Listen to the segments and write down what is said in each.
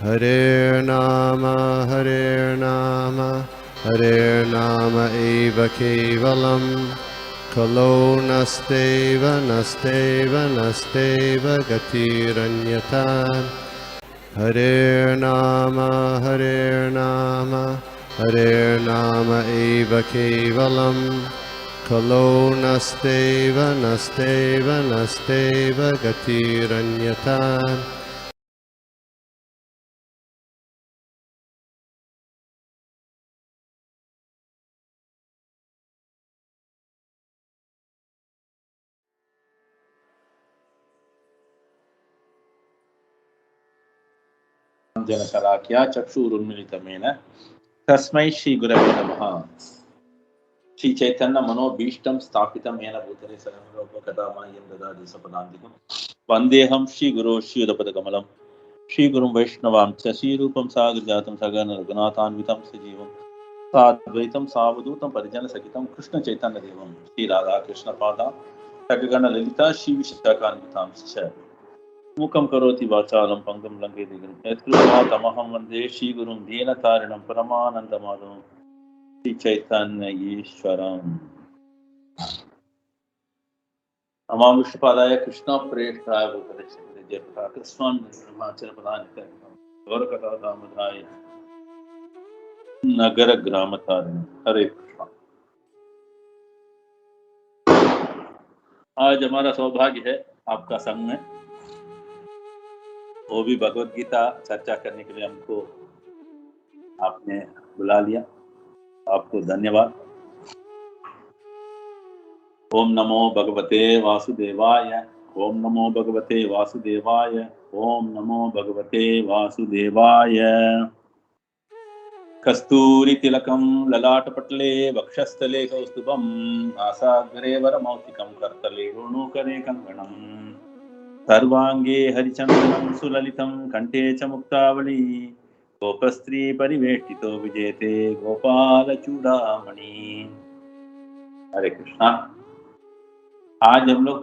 Hare Nama Hare Nama eva kevalam Kalo nasteva gatiranyatan Hare Nama eva kevalam Kalo nasteva gatiranyatan जनशलाख्या चक्षुरुन्मिलितमेन तस्मै श्री गुरवे नमः। श्री चैतन्य मनोभीष्टं स्थापितं येन भूतले सर्वलोककथामह्यं ददाति सपदान्तिकं वन्देऽहं श्री गुरो श्रीयुतपदकमलं श्री गुरुं वैष्णवां च श्रीरूपं साग्रजातं सगण रघुनाथान्वितं सजीवं साद्वैतं सावधूतं परिजनसहितं कृष्ण चैतन्यदेवं श्री राधा कृष्ण पादा सगण ललिता श्री विशाखान्वितां च मूकं करोति वाचालं पंगुं लंघयति गिरिं यत्कृपा तमहं वन्दे श्रीगुरुं दीनतारिणं परमानन्दमाधवं श्री चैतन्य ईश्वरम्। नमो विष्णुपादाय कृष्ण प्रेष्ठाय भूतले श्रीमते जयप्रकाश कृष्णान् ब्रह्माचर्य प्रधान गौरकथा दामोदराय नगर ग्राम तारिणी। हरे कृष्ण। आज हमारा सौभाग्य है आपका संग में, वो भी भगवत गीता चर्चा करने के लिए हमको आपने बुला लिया, आपको धन्यवाद। ओम नमो भगवते वासुदेवाय। ओम नमो भगवते वासुदेवाय। ओम नमो भगवते वासुदेवाय। कस्तूरी तिलकं ललाटपटले वक्षस्थले कौस्तुभं नासाग्रे वरमौक्तिकं करतले गुणुकरे कंगणं सर्वांगे हरिचन्दनं सुललितं कंठे च मुक्तावली गोपस्त्री परिवेष्टितो विजेते गोपालचूड़ामणि। हरे कृष्णा। आज हम लोग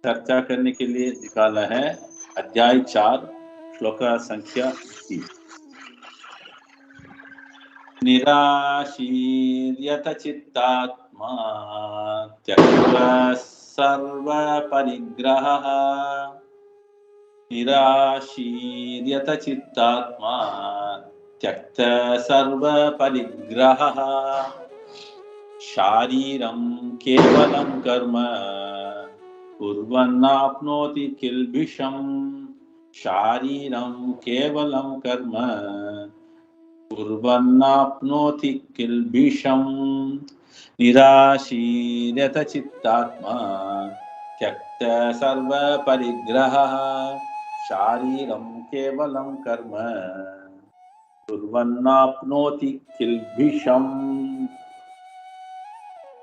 चर्चा करने के लिए निकाला है अध्याय 4 श्लोक संख्या 30। निराशीर्यत चित्तात्मा त्यक्त्वा सर्व परिग्रहः। निराशीर्यत चित्तात्मा त्यक्त सर्व परिग्रहः शारीरं केवलं कर्म कुर्वन्नाप्नोति किल्बिषम्। शारीरं केवलं कर्म कुर्वन्नाप्नोति किल्बिषम्। निराशीर्यत चित्तात्मा त्यक्त सर्व परिग्रहः शारीरं केवलं कर्म कुर्वन्नाप्नोति किल्बिषम्।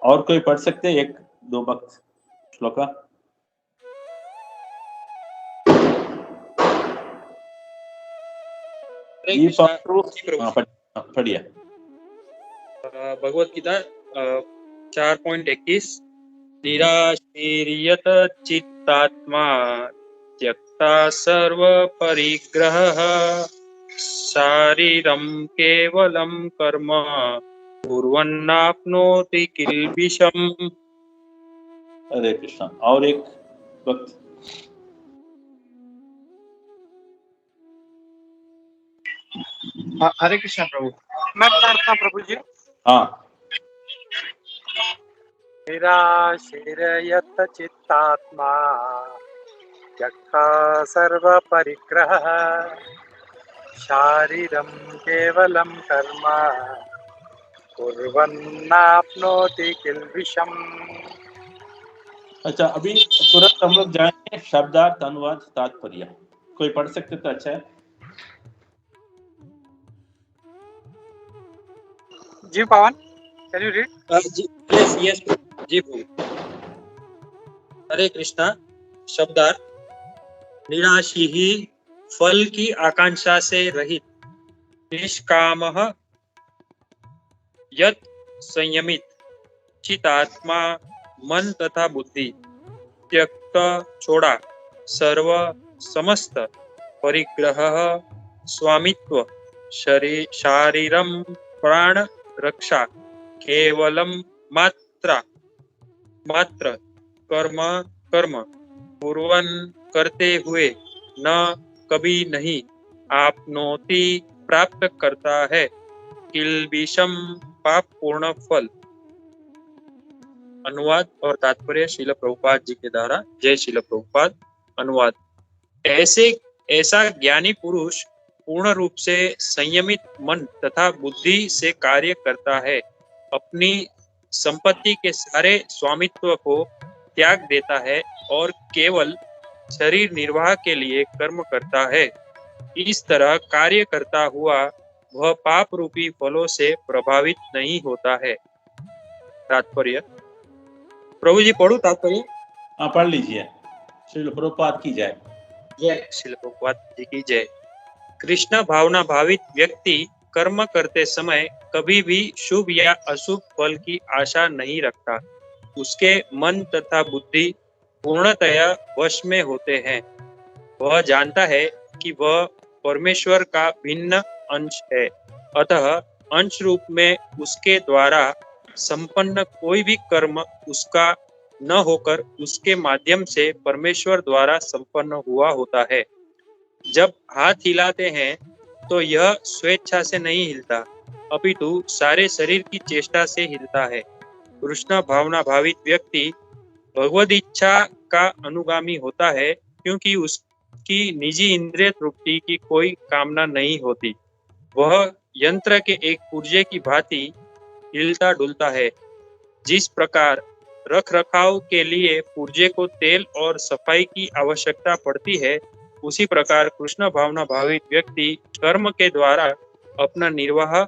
और कोई पढ़ सकते हैं 1-2 वक्त श्लोका? पढ़िए। भगवत गीता 4.21 निराशीर्यत चित्तात्मा त्यक्ता सर्व परिग्रहः शारीरं केवलं कर्म कुर्वन्नाप्नोति किल्बिषम्। हरे कृष्ण। और एक वक्त हरे कृष्ण प्रभु। मैं पढ़ता हूं प्रभु जी। हाँ। निराशीर्यत चित्तात्मा त्यक्ता सर्व परिग्रहः शारीरं केवलं कर्म कुर्वन्नाप्नोति किल्बिषम्। अच्छा, अभी तुरंत हम लोग जाएंगे शब्दार्थ अनुवाद तात्पर्य। कोई पढ़ सकते तो अच्छा है। जी पवन, कैन यू रीड? यस जी प्रभु। हरे कृष्णा। शब्दार्थ निराशी ही फल की आकांक्षा से रहित, निष्कामः यत संयमित चितात्मा मन तथा बुद्धि त्यक्त छोड़ा सर्व समस्त परिग्रह स्वामित्व शारीरम प्राण रक्षा केवलम मात्र कर्म कर्म पूर्वन करते हुए न कभी नहीं आपनोति प्राप्त करता है किल्बिषम पाप पूर्ण फल। अनुवाद और तात्पर्य श्रील प्रभुपाद जी के द्वारा। जय श्रील प्रभुपाद। अनुवाद। ऐसा ज्ञानी पुरुष पूर्ण रूप से संयमित मन तथा बुद्धि से कार्य करता है, अपनी संपत्ति के सारे स्वामित्व को त्याग देता है और केवल शरीर निर्वाह के लिए कर्म करता है। इस तरह कार्य करता हुआ वह पाप रूपी फलों से प्रभावित नहीं होता है। तात्पर्य। प्रभु जी पढ़ू तात्पर्य? हाँ, पढ़ लीजिए। श्रील प्रभुपाद की जय। जय श्रील प्रभुपाद जी की जय। कृष्ण भावना भावित व्यक्ति कर्म करते समय कभी भी शुभ या अशुभ फल की आशा नहीं रखता। उसके मन तथा बुद्धि पूर्णतया वश में होते हैं। वह जानता है कि वह परमेश्वर का भिन्न अंश है, अतः अंश रूप में उसके द्वारा संपन्न कोई भी कर्म उसका न होकर उसके माध्यम से परमेश्वर द्वारा संपन्न हुआ होता है। जब हाथ हिलाते हैं तो यह स्वेच्छा से नहीं हिलता, अपितु सारे शरीर की चेष्टा से हिलता है। कृष्ण भावना भावित व्यक्ति भगवद इच्छा का अनुगामी होता है, क्योंकि उसकी निजी इंद्रिय तृप्ति की कोई कामना नहीं होती। वह यंत्र के एक पुर्जे की भांति हिलता डुलता है। जिस प्रकार रख रखाव के लिए पुर्जे को तेल और सफाई की आवश्यकता पड़ती है, उसी प्रकार कृष्ण भावना भावित व्यक्ति कर्म के द्वारा अपना निर्वाह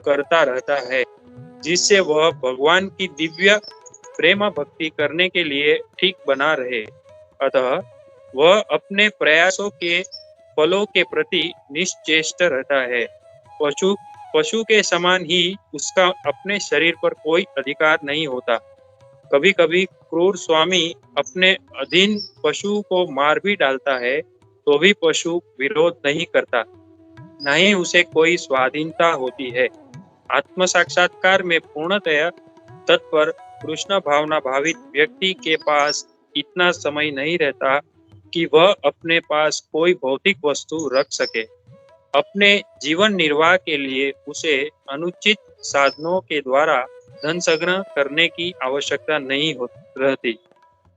करता रहता है, जिससे वह भगवान की दिव्य प्रेम भक्ति करने के लिए ठीक बना रहे। अतः वह अपने प्रयासों के फलों के प्रति निश्चेष्ट रहता है। पशु के समान ही उसका अपने शरीर पर कोई अधिकार नहीं होता। कभी कभी क्रूर स्वामी अपने अधीन पशु को मार भी डालता है, तो भी पशु विरोध नहीं करता, न ही उसे कोई स्वाधीनता होती है। आत्म साक्षात्कार में पूर्णतया तत्पर कृष्ण भावना भावित व्यक्ति के पास इतना समय नहीं रहता कि वह अपने पास कोई भौतिक वस्तु रख सके। अपने जीवन निर्वाह के लिए उसे अनुचित साधनों के द्वारा धन संग्रह करने की आवश्यकता नहीं रहती।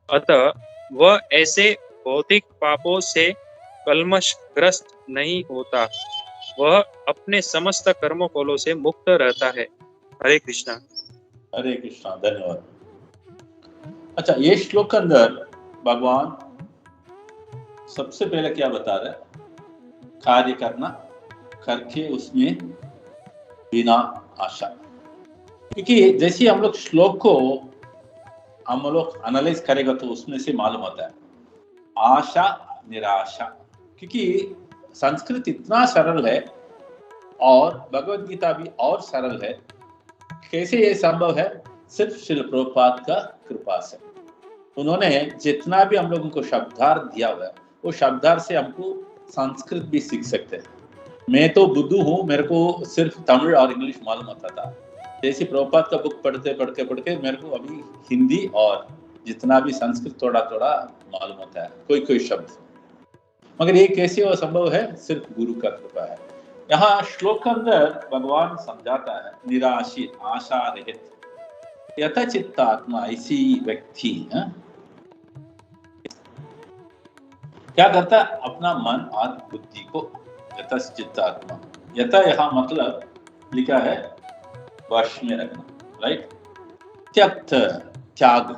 अतः वह ऐसे भौतिक पापों से कल्मशग्रस्त नहीं होता। वह अपने समस्त कर्म फलों से मुक्त रहता है। हरे कृष्णा। हरे कृष्णा। धन्यवाद। अच्छा, ये श्लोक के अंदर भगवान सबसे पहले क्या बता रहे हैं? कार्य करना, करके उसमें बिना आशा। क्योंकि जैसे हम लोग श्लोक को हम लोग एनालाइज करेगा तो उसमें से मालूम होता है आशा निराशा। क्योंकि संस्कृत इतना सरल है और भगवद गीता भी और सरल है। कैसे ये संभव है? सिर्फ श्रील प्रभुपाद का कृपा से। उन्होंने जितना भी हम लोगों को शब्दार्थ दिया हुआ है, वो शब्दार्थ से हमको संस्कृत भी सीख सकते हैं। मैं तो बुद्धू हूँ, मेरे को सिर्फ तमिल और इंग्लिश मालूम होता था। जैसे प्रभुपाद का बुक पढ़ते मेरे को अभी हिंदी और जितना भी संस्कृत थोड़ा थोड़ा मालूम होता है, कोई शब्द। मगर ये कैसे वो संभव है? सिर्फ गुरु का कृपा है। यहाँ श्लोक के अंदर भगवान समझाता है निराशित, आशा रहित, यथाचित्तात्मा, इसी व्यक्ति क्या करता है? अपना मन और बुद्धि को यथाचित्तात्मा, यथा यहाँ मतलब लिखा है वश में रखना, राइट? त्यक्त, त्याग,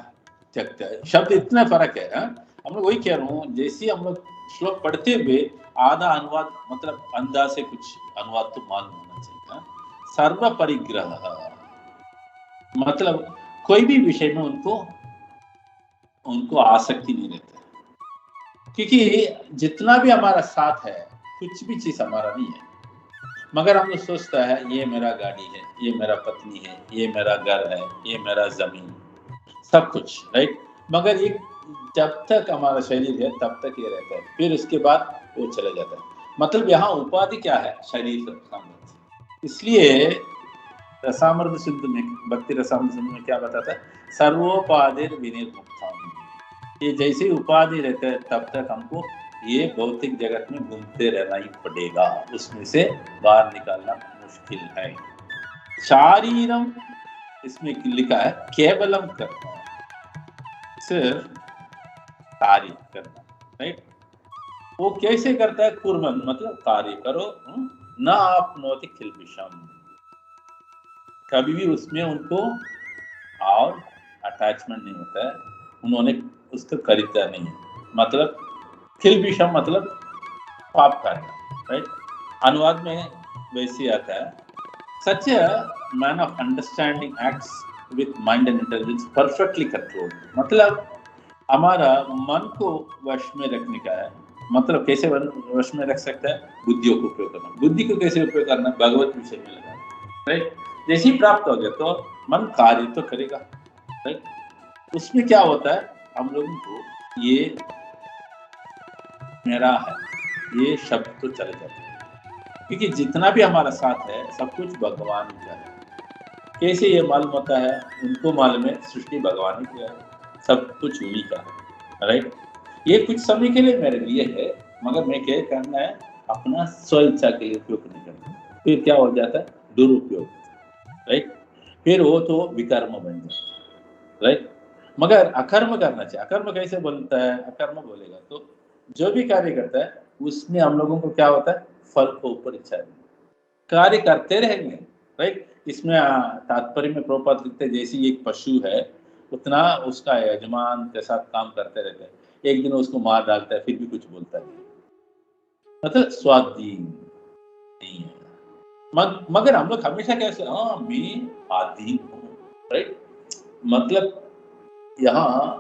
त्यक्त शब्द इतना फर्क है। हम लोग वही कह रहा हूँ, जैसे हम लोग श्लोक पढ़ते हुए आधा अनुवाद मतलब अंदाज से कुछ अनुवाद तो मालूम होना चाहिए। सर्व परिग्रह मतलब कोई भी विषय में उनको आसक्ति नहीं रहती, क्योंकि जितना भी हमारा साथ है कुछ भी चीज हमारा नहीं है। मगर हम लोग सोचता है ये मेरा गाड़ी है, ये मेरा पत्नी है, ये मेरा घर है, ये मेरा जमीन, सब कुछ, राइट? मगर ये जब तक हमारा शरीर है तब तक ये रहता है, फिर उसके बाद वो चला जाता है। मतलब यहाँ उपाधि क्या है? शरीर संबंध। इसलिए रसामृत सिंधु में, भक्ति रसामृत सिंधु में क्या बताता है? सर्वोपाधिर विनिर्मुक्तम। ये जैसे उपाधि रहता है तब तक हमको ये भौतिक जगत में घूमते रहना ही पड़ेगा, उसमें से बाहर निकालना मुश्किल है। शारीरम इसमें लिखा है केवलम करना, सिर्फ कार्य करना, राइट? वो कैसे करता है? कुर्मन मतलब कार्य करो, न आपनोति किल्बिषम, कभी भी उसमें उनको और अटैचमेंट नहीं होता है, उन्होंने उसको खरीदा नहीं है। मतलब किल्बिषम मतलब पाप कार्य, राइट? अनुवाद में वैसे आता है, such a man of understanding acts with mind and intelligence perfectly controlled. मतलब हमारा मन को वश में रखने का है। मतलब कैसे वश में रख सकता है? बुद्धियों को उपयोग करना। बुद्धि को कैसे उपयोग करना? भगवत विषय में लगाना, राइट? जैसे ही प्राप्त हो गया तो मन कार्य तो करेगा, राइट? उसमें क्या होता है? हम लोगों को ये मेरा है ये शब्द तो चले जाते हैं, क्योंकि जितना भी हमारा साथ है सब कुछ भगवान का है। कैसे ये मालूम होता है? उनको मालूम है सृष्टि भगवान ही किया है, सब कुछ उन्हीं का है, राइट? ये कुछ समय के लिए मेरे लिए है, मगर मैं क्या करना है? अपना स्व इच्छा के लिए उपयोग नहीं करना। फिर क्या हो जाता है? दुरुपयोग, राइट? फिर वो तो विकर्म बन जाता है, राइट? मगर अकर्म करना चाहिए। अकर्म कैसे बोलता है? अकर्म बोलेगा तो जो भी कार्य करता है उसमें हम लोगों को क्या होता है? फल को ऊपर इच्छा है, कार्य करते रहेंगे, राइट? इसमें तात्पर्य में प्रभुपाद लिखते हैं, जैसे एक पशु है उतना उसका यजमान के साथ काम करते रहते हैं, एक दिन उसको मार डालता है फिर भी कुछ बोलता नहीं, मतलब स्वाधीन नहीं है। मगर हम लोग हमेशा कैसे, हाँ मैं आधीन हूँ, राइट? मतलब यहाँ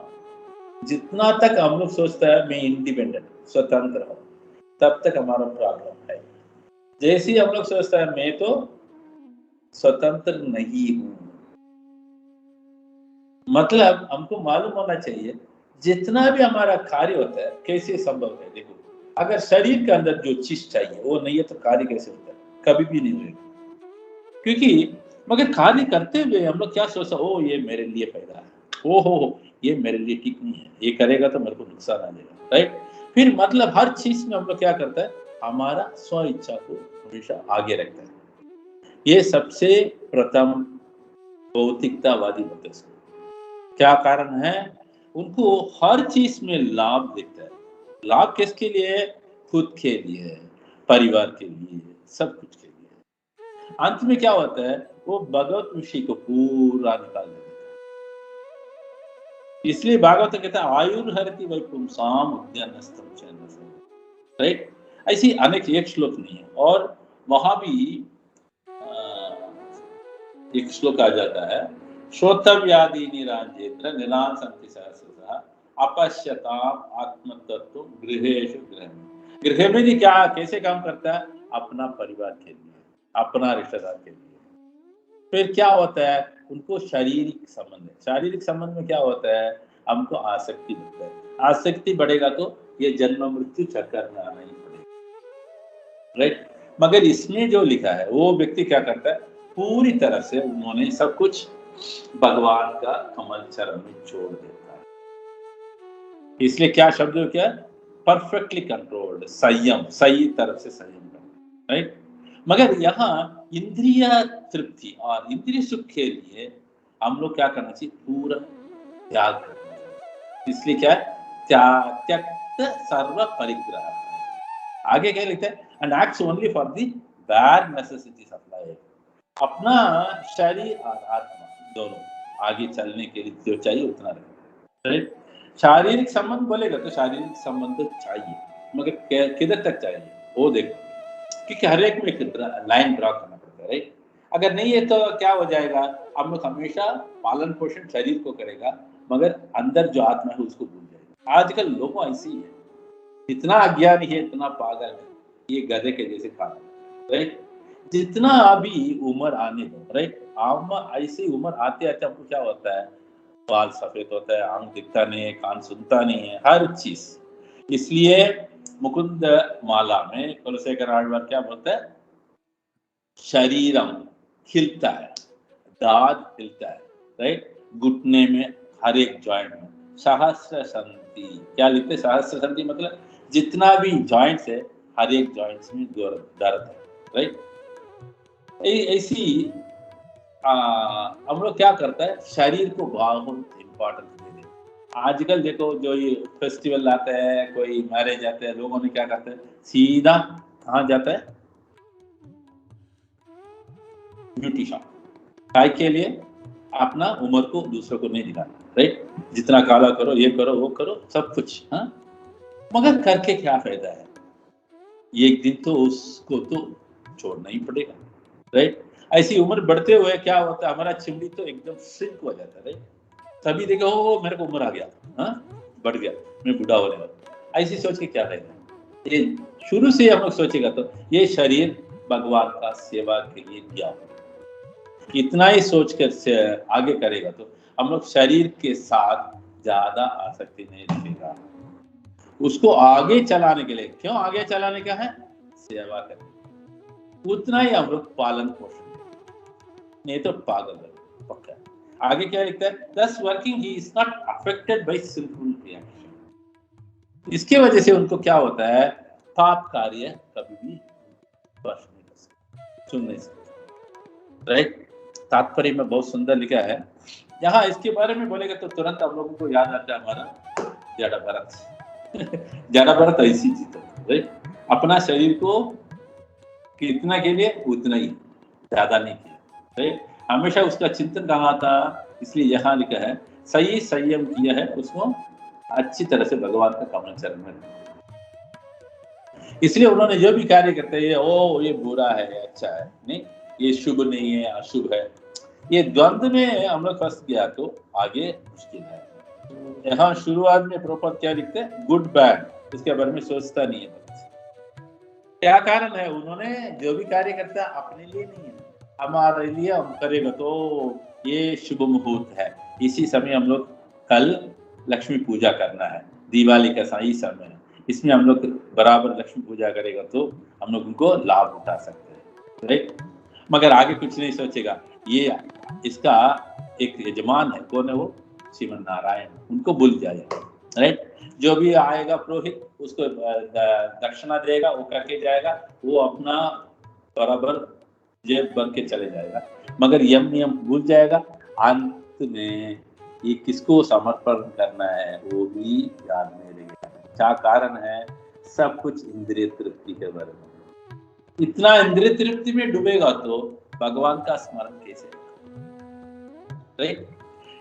जितना तक हम लोग सोचता है मैं इंडिपेंडेंट स्वतंत्र हूँ, तब तक हमारा प्रॉब्लम है। जैसे ही हम लोग सोचता है मैं तो स्वतंत्र नहीं हूँ, मतलब हमको मालूम होना चाहिए जितना भी हमारा कार्य होता है कैसे संभव है। देखो, अगर शरीर के अंदर जो चीज चाहिए वो नहीं है तो कार्य कैसे होता है? कभी भी नहीं होगा। क्योंकि मगर कार्य करते हुए हम लोग क्या सोचता, ओ ये मेरे लिए फायदा है, ओ हो ये मेरे लिए ठीक नहीं है, ये करेगा तो मेरे को नुकसान आ जाएगा, राइट? फिर मतलब हर चीज में हम लोग क्या करता है? हमारा स्व इच्छा को हमेशा आगे रखता है। ये सबसे प्रथम भौतिकतावादी होते हैं। क्या कारण है? उनको हर चीज में लाभ दिखता है। लाभ किसके लिए? खुद के लिए, परिवार के लिए, सब कुछ के लिए। अंत में क्या होता है? वो भगवत विषय को पूरा निकाल देता है। इसलिए भागवत कहता है आयुर्हरति वैपुंसाम उद्यानस्थम चैनसम, राइट? ऐसी अनेक एक श्लोक नहीं है, और वहां भी एक श्लोक आ जाता है, श्रोतव्यादीनि राज्येन्द्र निरासन्ति सहस्रशः अपश्यताम आत्मतत्व गृहेषु गृहम्। गृह में भी क्या कैसे काम करता है? अपना परिवार के लिए, अपना रिश्तेदार के लिए। फिर क्या होता है? उनको शारीरिक संबंध है। शारीरिक संबंध में क्या होता है? हमको आसक्ति बढ़ता है। आसक्ति बढ़ेगा तो ये जन्म मृत्यु चक्कर में आना ही पड़ेगा, राइट? मगर इसमें जो लिखा है वो व्यक्ति क्या करता है? पूरी तरह से उन्होंने सब कुछ भगवान का कमल चरण में छोड़ देता है। इसलिए क्या शब्द हो? क्या? परफेक्टली कंट्रोल्ड, संयम, सही तरह से संयम करना, राइट? मगर यहाँ इंद्रिय तृप्ति और इंद्रिय सुख के लिए हम लोग क्या करना चाहिए? पूरा त्याग करना चाहिए। इसलिए क्या है? त्यक्त सर्व परिग्रह। आगे क्या लिखता है? And acts only for the bad necessities of life. अपना शरीर और आत्मा दोनों आगे चलने के लिए जो चाहिए उतना रखें, राइट? शारीरिक संबंध बोलेगा तो शारीरिक संबंध तो चाहिए, मगर किधर तक चाहिए वो देखो, क्योंकि हर एक में एक लाइन ड्रॉ करना पड़ता है, राइट? अगर नहीं है तो क्या हो जाएगा? हम लोग हमेशा पालन पोषण शरीर को करेगा, मगर अंदर जो आत्मा है उसको भूल जाएगा। आजकल लोग ऐसे ही है, इतना अज्ञानी है, इतना पागल है, ये गधे के जैसे खाना, राइट? जितना अभी उम्र आने दो, राइट? ऐसी उम्र आते आते हमको क्या होता है? बाल सफेद होता है, आंख दिखता नहीं है, कान सुनता नहीं है, हर चीज। इसलिए मुकुंद माला में कुलशेखर आழ்वार क्या बोलते हैं? शरीरम हिलता है, दाद हिलता है, राइट? घुटने में, हर एक जॉइंट में। सहस्र संति क्या लिखते? सहस्र संति मतलब जितना भी जॉइंट्स है, हर एक जॉइंट्स में दर्द है, राइट? ऐसी हम लोग क्या करता है, शरीर को बहुत इम्पोर्टेंस देते हैं। आजकल देखो जो ये फेस्टिवल आते हैं, कोई मैरिज आते हैं, लोगों ने क्या करते हैं, सीधा कहाँ जाता है? Beauty shop. काय के लिए? अपना उम्र को दूसरों को नहीं दिखाना, राइट? जितना काला करो, ये करो, वो करो, सब कुछ। हाँ, मगर करके क्या फायदा है? एक दिन तो उसको तो छोड़ना ही पड़ेगा, राइट? ऐसी उम्र बढ़ते हुए क्या होता है, हमारा चिमड़ी तो एकदम श्रिंक हो जाता है, राइट? तभी देखो ओ मेरे को उम्र आ गया, हाँ बढ़ गया, मैं बूढ़ा होने वाला। ऐसी सोच के क्या फायदा? ये शुरू से हम लोग सोचेगा तो ये शरीर भगवान का सेवा के लिए दिया हुआ, इतना ही सोच कर आगे करेगा तो हम लोग शरीर के साथ ज्यादा आसक्ति नहीं रखेगा। उसको आगे चलाने के लिए, क्यों आगे चलाने का है? सेवा करने, उतना ही हम लोग पालन पोषण, नहीं तो पागल है पक्का। आगे क्या लिखता है? Thus working he is not affected by sinful reaction। इसके वजह से उनको क्या होता है, पाप कार्य कभी भी स्पर्श नहीं कर सकते, सुन नहीं सकते, राइट? तात्पर्य में बहुत सुंदर लिखा है। यहाँ इसके बारे में बोलेगा तो तुरंत हम लोगों को याद आता है हमारा जड़ा भरत। जड़ा भरत ऐसी चीज है, राइट? अपना शरीर को कितना के लिए, उतना ही, ज्यादा नहीं किया, राइट? हमेशा उसका चिंतन कहाँ था, इसलिए यहाँ लिखा है सही संयम किया है, उसको अच्छी तरह से भगवान का कमल चरण में। इसलिए उन्होंने जो भी कार्य करते हैं, ओ ये बुरा है, अच्छा है, नहीं ये शुभ नहीं है, अशुभ है, ये द्वंद्व में हम लोग फंस गया तो आगे मुश्किल है। यहाँ शुरुआत में प्रॉपर क्या लिखते हैं, गुड बैड, इसके बारे में सोचता नहीं है। क्या कारण है? उन्होंने जो भी कार्य करता है अपने लिए नहीं है, हमारे लिए हम करेगा तो ये शुभ मुहूर्त है, इसी समय हम लोग कल लक्ष्मी पूजा करना है, दिवाली का सही समय है, इसमें हम लोग बराबर लक्ष्मी पूजा करेगा तो हम लोग उनको लाभ उठा सकते हैं, राइट? मगर आगे कुछ नहीं सोचेगा। ये इसका एक यजमान है, कौन है वो? श्रीमन नारायण, उनको भूल जाएगा, राइट? जो भी आएगा पुरोहित उसको दक्षिणा देगा, वो करके जाएगा, वो अपना बराबर जेब भर के चले जाएगा, मगर यम नियम भूल जाएगा। अंत में ये किसको समर्पण करना है वो भी याद नहीं रहेगा। क्या कारण है? सब कुछ इंद्रिय तृप्ति के बारे में। इतना इंद्रिय तृप्ति में डूबेगा तो भगवान का स्मरण कैसे, राइट?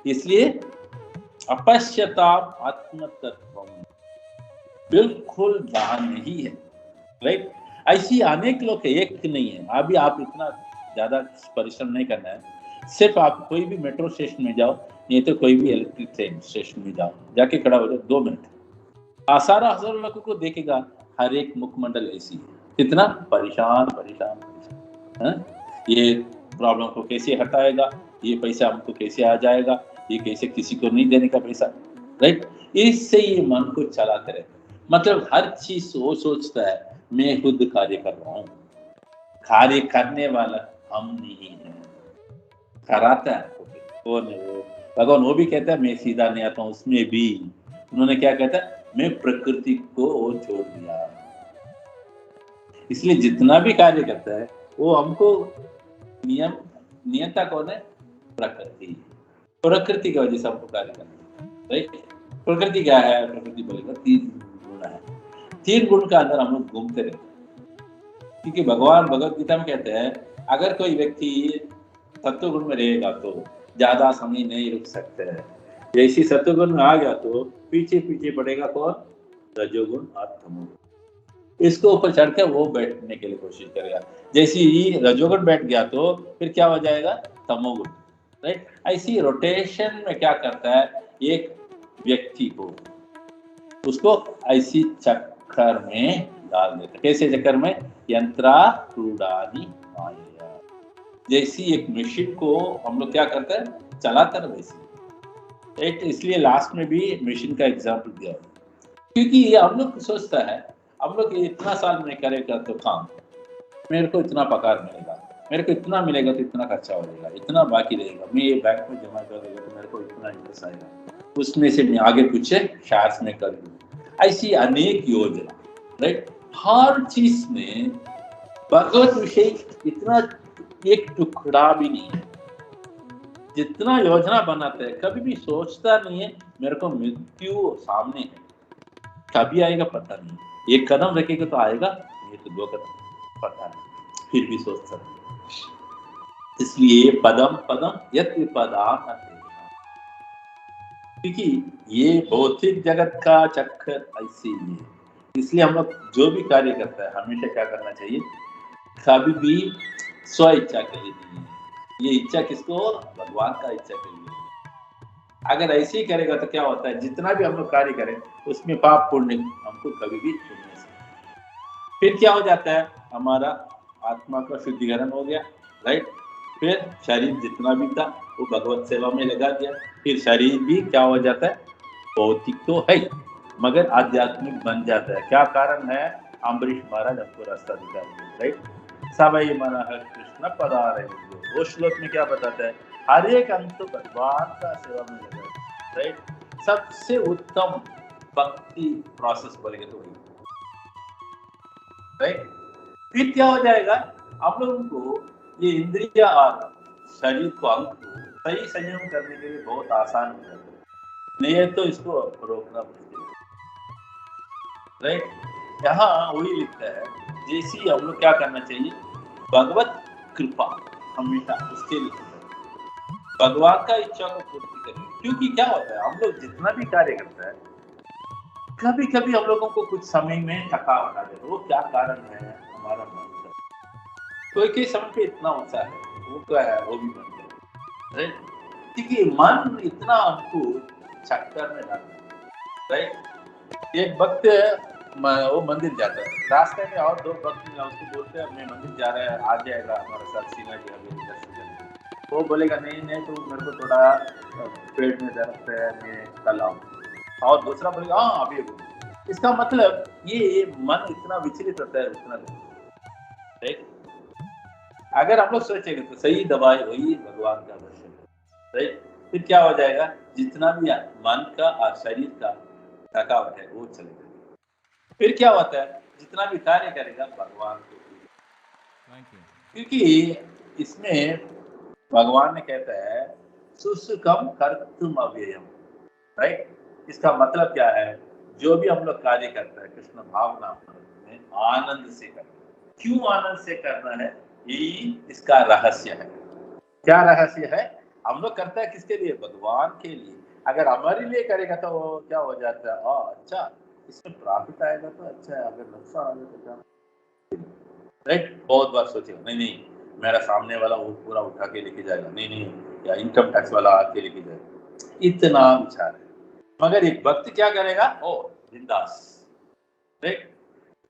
इसलिए अपश्यताम आत्म तत्वम बिल्कुल ध्यान नहीं है, राइट? ऐसी अनेक लोग है, एक नहीं है। अभी आप इतना ज्यादा परिश्रम नहीं करना है, सिर्फ आप कोई भी मेट्रो स्टेशन में जाओ, नहीं तो कोई भी इलेक्ट्रिक ट्रेन स्टेशन में जाओ, जाके खड़ा हो जाओ 2 मिनट, हजारों लोगों को देखेगा, हर एक मुखमंडल ऐसी है, कितना परेशान परेशान परेशान, है? ये प्रॉब्लम को कैसे हटाएगा, ये पैसा हमको कैसे आ जाएगा, ये कैसे किसी को नहीं देने का पैसा, राइट? इससे ये मन को चलाते रहते, मतलब हर चीज वो सोचता है मैं खुद कार्य कर रहा हूँ, कार्य करने वाला हम नहीं है, कराता है कौन है वो? भगवान वो भी कहता है मैं सीधा नहीं आता हूँ, उसमें भी उन्होंने क्या कहता है, मैं प्रकृति को छोड़ दिया। इसलिए जितना भी कार्य करता है वो हमको नियंता कौन है? प्रकृति। प्रकृति की वजह से हमको कार्य करना है, राइट? प्रकृति क्या है? प्रकृति बोलेगा 3 गुण है, 3 गुण का अंदर हम लोग घूमते रहते हैं, क्योंकि भगवान भगवत गीता में कहते हैं अगर कोई व्यक्ति सत्व गुण में रहेगा तो ज्यादा समय नहीं रुक सकते हैं, जैसी सत्व गुण में आ गया तो पीछे पीछे पड़ेगा कौन? रजोगुण और तमोगुण। इसको ऊपर चढ़कर वो बैठने के लिए कोशिश करेगा, जैसे ही रजोगुण बैठ गया तो फिर क्या हो जाएगा? तमोगुण, राइट? ऐसी रोटेशन में क्या करता है, एक व्यक्ति को उसको ऐसी चक्कर में डाल देता है। कैसे चक्कर में? यंत्रारूढ़ानि मायया, जैसी एक मशीन को हम लोग क्या करते हैं? चलाते हैं वैसे, राइट? इसलिए लास्ट में भी मशीन का एग्जाम्पल दिया, क्योंकि ये हम लोग सोचता है हम लोग इतना साल में करेगा तो काम, मेरे को इतना पगार मिलेगा, मेरे को इतना मिलेगा तो इतना खर्चा हो जाएगा, इतना बाकी रहेगा, मैं ये बैंक में जमा कर देगा तो मेरे को इतना इंटरेस्ट आएगा, उसमें से मैं आगे कुछ शेयर्स में कर दूँ। ऐसी अनेक योजना, राइट। हर चीज में भगवत विषय इतना एक टुकड़ा भी नहीं है। जितना योजना बनाते हैं कभी भी सोचता नहीं है मेरे को मृत्यु सामने है, कभी आएगा पता नहीं, एक कदम रखेगा तो आएगा, नहीं तो 2 कदम पता नहीं, फिर भी सोचता नहीं। इसलिए पदम पदम यत् विपदाम न तेषाम्। क्योंकि ये भौतिक जगत का चक्कर ऐसे ही है। इसलिए हम लोग जो भी कार्य करता है हमेशा क्या करना चाहिए, कभी भी स्व इच्छा के लिए नहीं, ये इच्छा किसको, भगवान का इच्छा के लिए। अगर ऐसे ही करेगा तो क्या होता है, जितना भी हम लोग कार्य करें उसमें पाप पुण्य हमको कभी भी छू नहीं सकते। फिर क्या हो जाता है, हमारा आत्मा का शुद्धिकरण हो गया, राइट। फिर शरीर जितना भी था वो भगवत सेवा में लगा दिया, फिर शरीर भी क्या हो जाता है, भौतिक तो है मगर आध्यात्मिक बन जाता है। क्या कारण है, अम्बरीश महाराज हमको रास्ता दिखा रहे हैं, राइट। सबई मन कृष्ण पदारे, वो श्लोक में क्या बताता है, हर एक अंश तो भगवान का सेवा में लगा, राइट। सबसे उत्तम भक्ति प्रोसेस बोलेंगे तो वही, राइट। फिर क्या हो जाएगा, आप लोगों को ये इंद्रिय और शरीर को, अंग को सही संयम करने के लिए बहुत आसान हो जाता है, नहीं है तो इसको रोकना मुश्किल है, राइट। यहाँ वही लिखता है, जैसे हम लोग क्या करना चाहिए, भगवत कृपा हमेशा उसके लिए भगवान का इच्छा को पूर्ति करें। क्योंकि क्या होता है, हम लोग जितना भी कार्य करते हैं कभी कभी हम लोगों को कुछ समय में थकावट आ जाती है। वो क्या कारण है, हमारा मन का कोई समय पे इतना उत्साह है, वो क्या है, वो भी मन है, राइट। क्योंकि मन इतना हमको चक्कर में डालता है, राइट। एक भक्त वो मंदिर जाता है, रास्ते में और 2 भक्त मिला, उसको बोलते हैं मैं मंदिर जा रहा है, आ जाएगा हमारे साथ सीना जी हमें दर्शन करने। वो बोलेगा नहीं तो मेरे को थोड़ा पेट में दर्द है, मैं कल आऊँ। और दूसरा बोलेगा हाँ अभी। इसका मतलब ये मन इतना विचलित होता है उतना, राइट। अगर हम लोग सोचेंगे तो सही दवाई वही भगवान का दर्शन, राइट। फिर क्या हो जाएगा, जितना भी मन का और शरीर का थकावट है वो चलेगा। फिर क्या होता है, जितना भी कार्य करेगा भगवान को, क्योंकि इसमें भगवान ने कहता है सुसुखम कर्तुम अव्ययम, राइट। इसका मतलब क्या है, जो भी हम लोग कार्य करते हैं कृष्ण भावना में आनंद से करना है। क्यों आनंद से करना है, यही इसका रहस्य है। क्या रहस्य है, हम लोग करते हैं किसके लिए, भगवान के लिए। अगर हमारे लिए करेगा तो क्या हो जाता है, अच्छा इसमें प्रॉफिट आएगा तो अच्छा है, अगर नुकसान आएगा तो क्या, राइट। बहुत बार सोचेगा नहीं मेरा सामने वाला वो पूरा उठा के लेके जाएगा, नहीं या इनकम टैक्स वाला आके लेके जाएगा, इतना विचार है। मगर एक भक्त क्या करेगा, ओ बिंदास, राइट।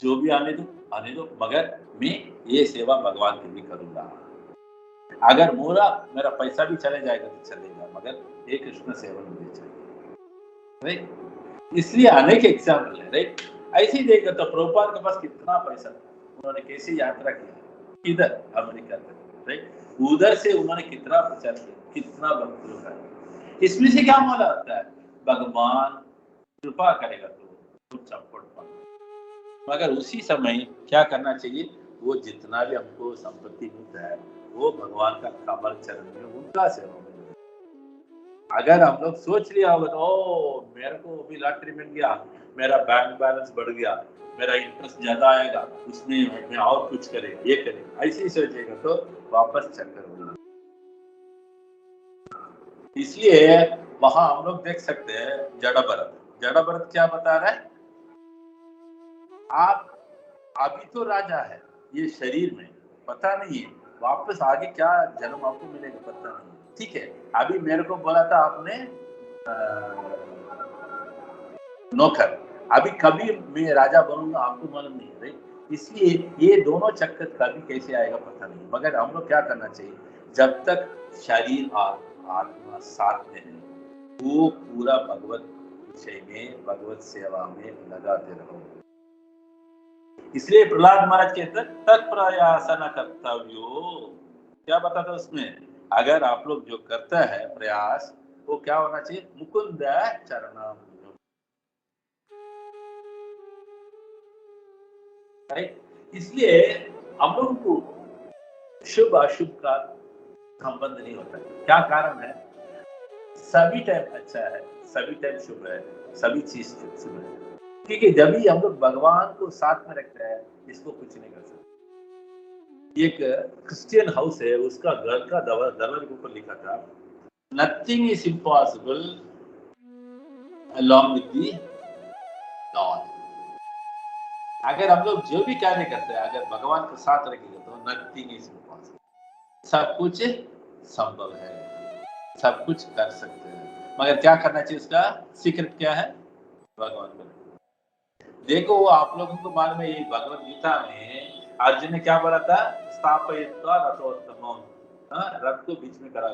जो भी आने दो मगर मैं ये सेवा भगवान के लिए करूंगा। अगर मेरा पैसा भी चले जाएगा तो चलेगा, मगर ये कृष्ण सेवन मुझे चाहिए, राइट। इसलिए अनेक एग्जाम्पल है, राइट। ऐसे ही देखा तो प्रभुपाद के पास कितना पैसा था, उन्होंने कैसे यात्रा किया, किधर, अमेरिका तक, राइट। उधर से उन्होंने कितना प्रचार किया, कितना भक्त लोग आए। इसमें से क्या मालूम आता है, भगवान कृपा करेगा तो कुछ सपोर्ट पाएगा। मगर उसी समय क्या करना चाहिए, वो जितना भी हमको संपत्ति मिलता है वो भगवान का कमल चरण में उनका सेवा में। अगर हम लोग सोच लिया होगा तो ओ मेरे को भी लॉटरी मिल गया, मेरा बैंक बैलेंस बढ़ गया, मेरा इंटरेस्ट ज्यादा आएगा, उसमें मैं और कुछ करेगा, ये करेगा, ऐसे ही सोचेगा तो वापस चक्कर होगा। इसलिए वहां हम लोग देख सकते हैं जड़ा भरत क्या बता रहा है, आप अभी तो राजा है ये शरीर में, पता नहीं है वापस आगे क्या जन्म आपको मिलेगा, पता नहीं, ठीक है। अभी मेरे को बोला था आपने नौकर, अभी कभी मैं राजा बनूंगा आपको मालूम नहीं, राइट। इसलिए ये दोनों चक्कर कभी कैसे आएगा पता नहीं। मगर हम लोग क्या करना चाहिए, जब तक शरीर और आत्मा साथ में है वो पूरा भगवत विषय में, भगवत सेवा में लगाते रहो। इसलिए प्रहलाद महाराज कहते हैं तत्प्रयास न कर्तव्यो। क्या बताता उसमें, अगर आप लोग जो करता है प्रयास, वो क्या होना चाहिए, मुकुंद चरणम। इसलिए हम लोगों को शुभ अशुभ का संबंध नहीं होता। क्या कारण है, सभी टाइम अच्छा है, सभी टाइम शुभ है, सभी चीज शुभ है, क्योंकि जब भी हम लोग भगवान को साथ में रखते हैं, इसको कुछ नहीं कर सकते। एक क्रिश्चियन हाउस है, उसका घर का दरवाजे के ऊपर लिखा था, nothing is impossible along with the Lord. अगर हम लोग जो भी कार्य करते हैं, अगर भगवान के साथ रखेंगे तो नथिंग इज इम्पॉसिबल, सब कुछ संभव है, सब कुछ कर सकते हैं। मगर क्या करना चाहिए, उसका सीक्रेट क्या है, भगवान को। देखो वो आप लोगों को मालूम है, ये भगवत गीता में अर्जुन ने क्या बोला था, स्थापयित्वा रथोत्तमम्, रथ को बीच में करा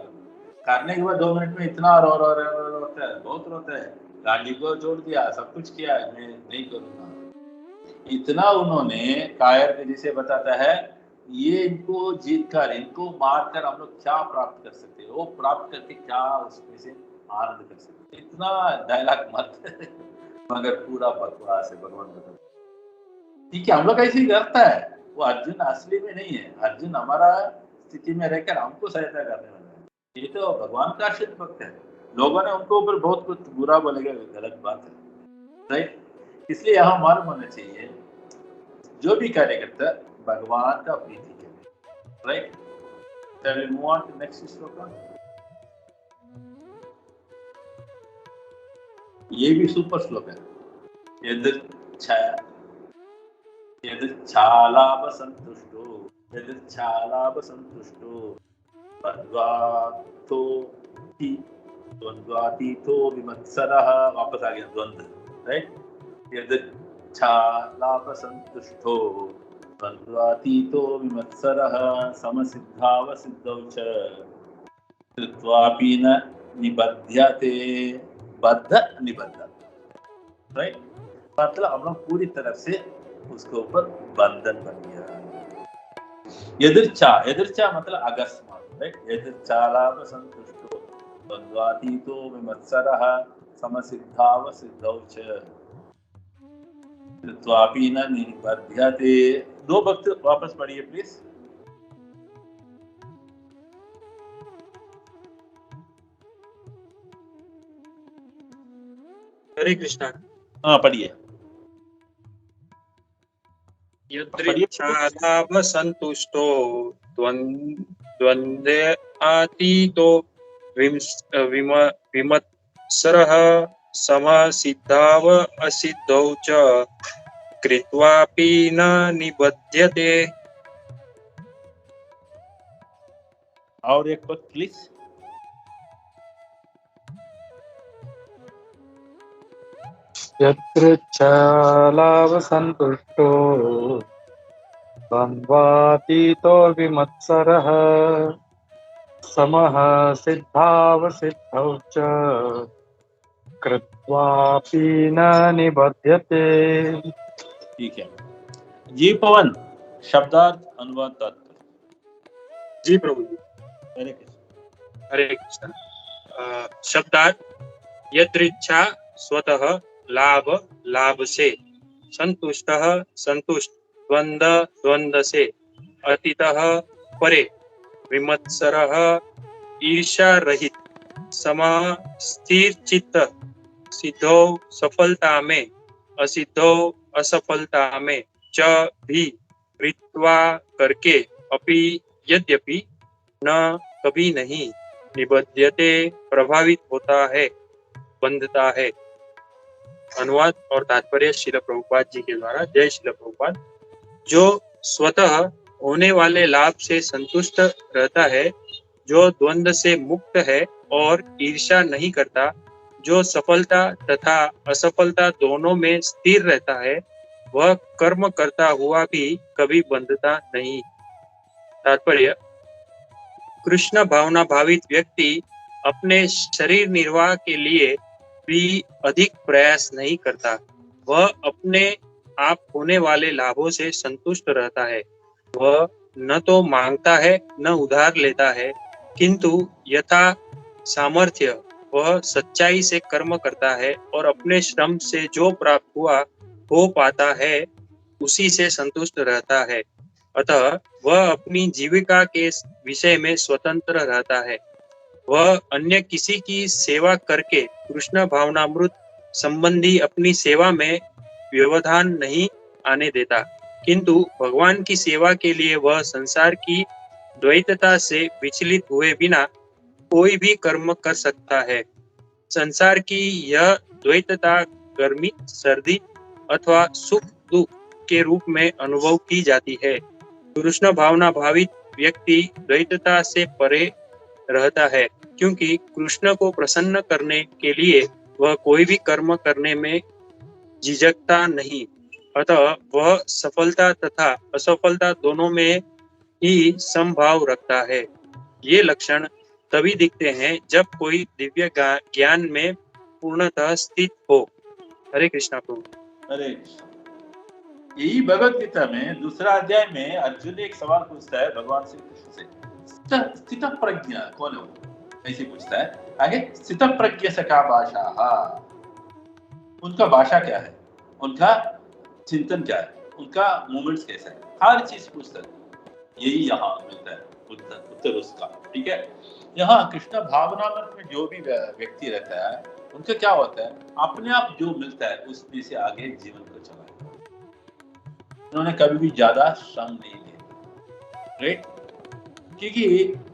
करने के बाद 2 मिनट में इतना रोता है, बहुत रोता है, गाड़ी को जोड़ दिया, सब कुछ किया, मैं नहीं करूंगा। इतना उन्होंने कायर के जैसे बताता है, ये इनको जीत कर, इनको मार कर हम लोग क्या प्राप्त कर सकते हैं, वो प्राप्त करके क्या उसमें से आनंद कर सकते हैं। इतना डायलॉग मत मगर पूरा बकवास है, भगवान बताता है। ठीक है, हम लोग ऐसे ही करता है, वो अर्जुन असली में नहीं है, अर्जुन हमारा स्थिति में रहकर हमको सहायता करने वाला है। ये तो भगवान का शुद्ध भक्त है, लोगों ने उनको ऊपर बहुत कुछ बुरा बोलेगा, गलत बात है, राइट। इसलिए यहाँ मालूम होना चाहिए, जो भी कार्य करता है भगवान का प्रीति के लिए, right. Shall we move on to next श्लोक? ये भी सुपर श्लोक है। यदृच्छालाभ संतुष्टो द्वंद्वातीतो विमत्सरः, वापस आ गया द्वंद्व, राइट। यदृच्छालाभ संतुष्टो द्वंद्वातीतो विमत्सरः समसिद्धावसिद्धौ च कृत्वापि न निबध्यते, बद्ध निबद्ध, राइट। मतलब हम लोग पूरी तरह से उसके ऊपर बंधन बन गया। यदृच्छा मतलब अकस्मात, राइट। यदृच्छालाभ संतुष्टो द्वंद्वातीतो विमत्सरः समसिद्धावसिद्धौ च कृत्वापि न निबध्यते। 2 भक्त वापस पढ़िए प्लीज। हरे कृष्णा। हाँ पढ़िए। यदृच्छालाभ संतुष्टो द्वन्द्वातीतो विमत्सरः समसिद्धाव असिद्धौ च कृत्वापि न निबध्यते। और एक पद प्लीज। यदृच्छालाभ संतुष्टो द्वन्द्वातीतो विमत्सरः समः सिद्धावसिद्धौ च कृत्वापि न निबध्यते। ठीक है जी। पवन, शब्दार्थ अनुवाद तात्पर्य। जी प्रभु जी। हरे कृष्ण। हरे कृष्ण। शब्दार्थ, यदृच्छा स्वतः, लाभ लाभ से, संतुष्टः संतुष्ट, द्वंद द्वंद से, अतीतः परे, विमत्सरः ईर्ष्या रहित, समः स्थिर चित्त, सिद्धौ सफलता में, असिद्धौ असफलता में, च भी, कृत्वा करके, अपि यद्यपि, न कभी नहीं, निबध्यते प्रभावित होता है, बंधता है। अनुवाद और तात्पर्य श्रील प्रभुपाद जी के द्वारा। जय श्रील प्रभुपाद। जो स्वतः होने वाले लाभ से संतुष्ट रहता है, जो द्वंद्व से मुक्त है और ईर्ष्या नहीं करता, जो सफलता तथा असफलता दोनों में स्थिर रहता है, वह कर्म करता हुआ भी कभी बंधता नहीं। तात्पर्य, कृष्ण भावना भावित व्यक्ति अपने शरीर निर्वाह के लिए भी अधिक प्रयास नहीं करता। वह अपने आप होने वाले लाभों से संतुष्ट रहता है। वह न तो मांगता है न उधार लेता है, किंतु यथा सामर्थ्य वह सच्चाई से कर्म करता है और अपने श्रम से जो प्राप्त हो पाता है उसी से संतुष्ट रहता है। अतः वह अपनी जीविका के विषय में स्वतंत्र रहता है। वह अन्य किसी की सेवा करके कृष्ण भावनामृत संबंधी अपनी सेवा में व्यवधान नहीं आने देता, किंतु भगवान की सेवा के लिए वह संसार की द्वैतता से विचलित हुए बिना कोई भी कर्म कर सकता है। संसार की यह द्वैतता गर्मी, सर्दी अथवा सुख दुख के रूप में अनुभव की जाती है। कृष्ण भावना भावित व्यक्ति द्वैतता से परे रहता है, क्योंकि कृष्ण को प्रसन्न करने के लिए वह कोई भी कर्म करने में झिझकता नहीं। अतः वह सफलता तथा असफलता दोनों में ही समभाव रखता है। ये लक्षण तभी दिखते हैं जब कोई दिव्य ज्ञान में पूर्णतः स्थित हो। हरे कृष्णा प्रभु। अरे यही भगवत गीता में दूसरा अध्याय में अर्जुन एक सवाल पूछता है भगवान श्री कृष्ण से, स्थित प्रज्ञ कौन है वो, ऐसे पूछता है। आगे स्थित प्रज्ञ से का भाषा, उनका भाषा क्या है, उनका चिंतन क्या है, उनका मूवमेंट्स कैसा है, हर चीज पूछता है। यही यहाँ मिलता है उत्तर उसका। ठीक है, यहाँ कृष्ण भावनामृत में जो भी व्यक्ति रहता है उनका क्या होता है, अपने आप जो मिलता है उसमें से आगे जीवन को चलाए। उन्होंने कभी भी ज्यादा श्रम नहीं लिया, राइट? क्योंकि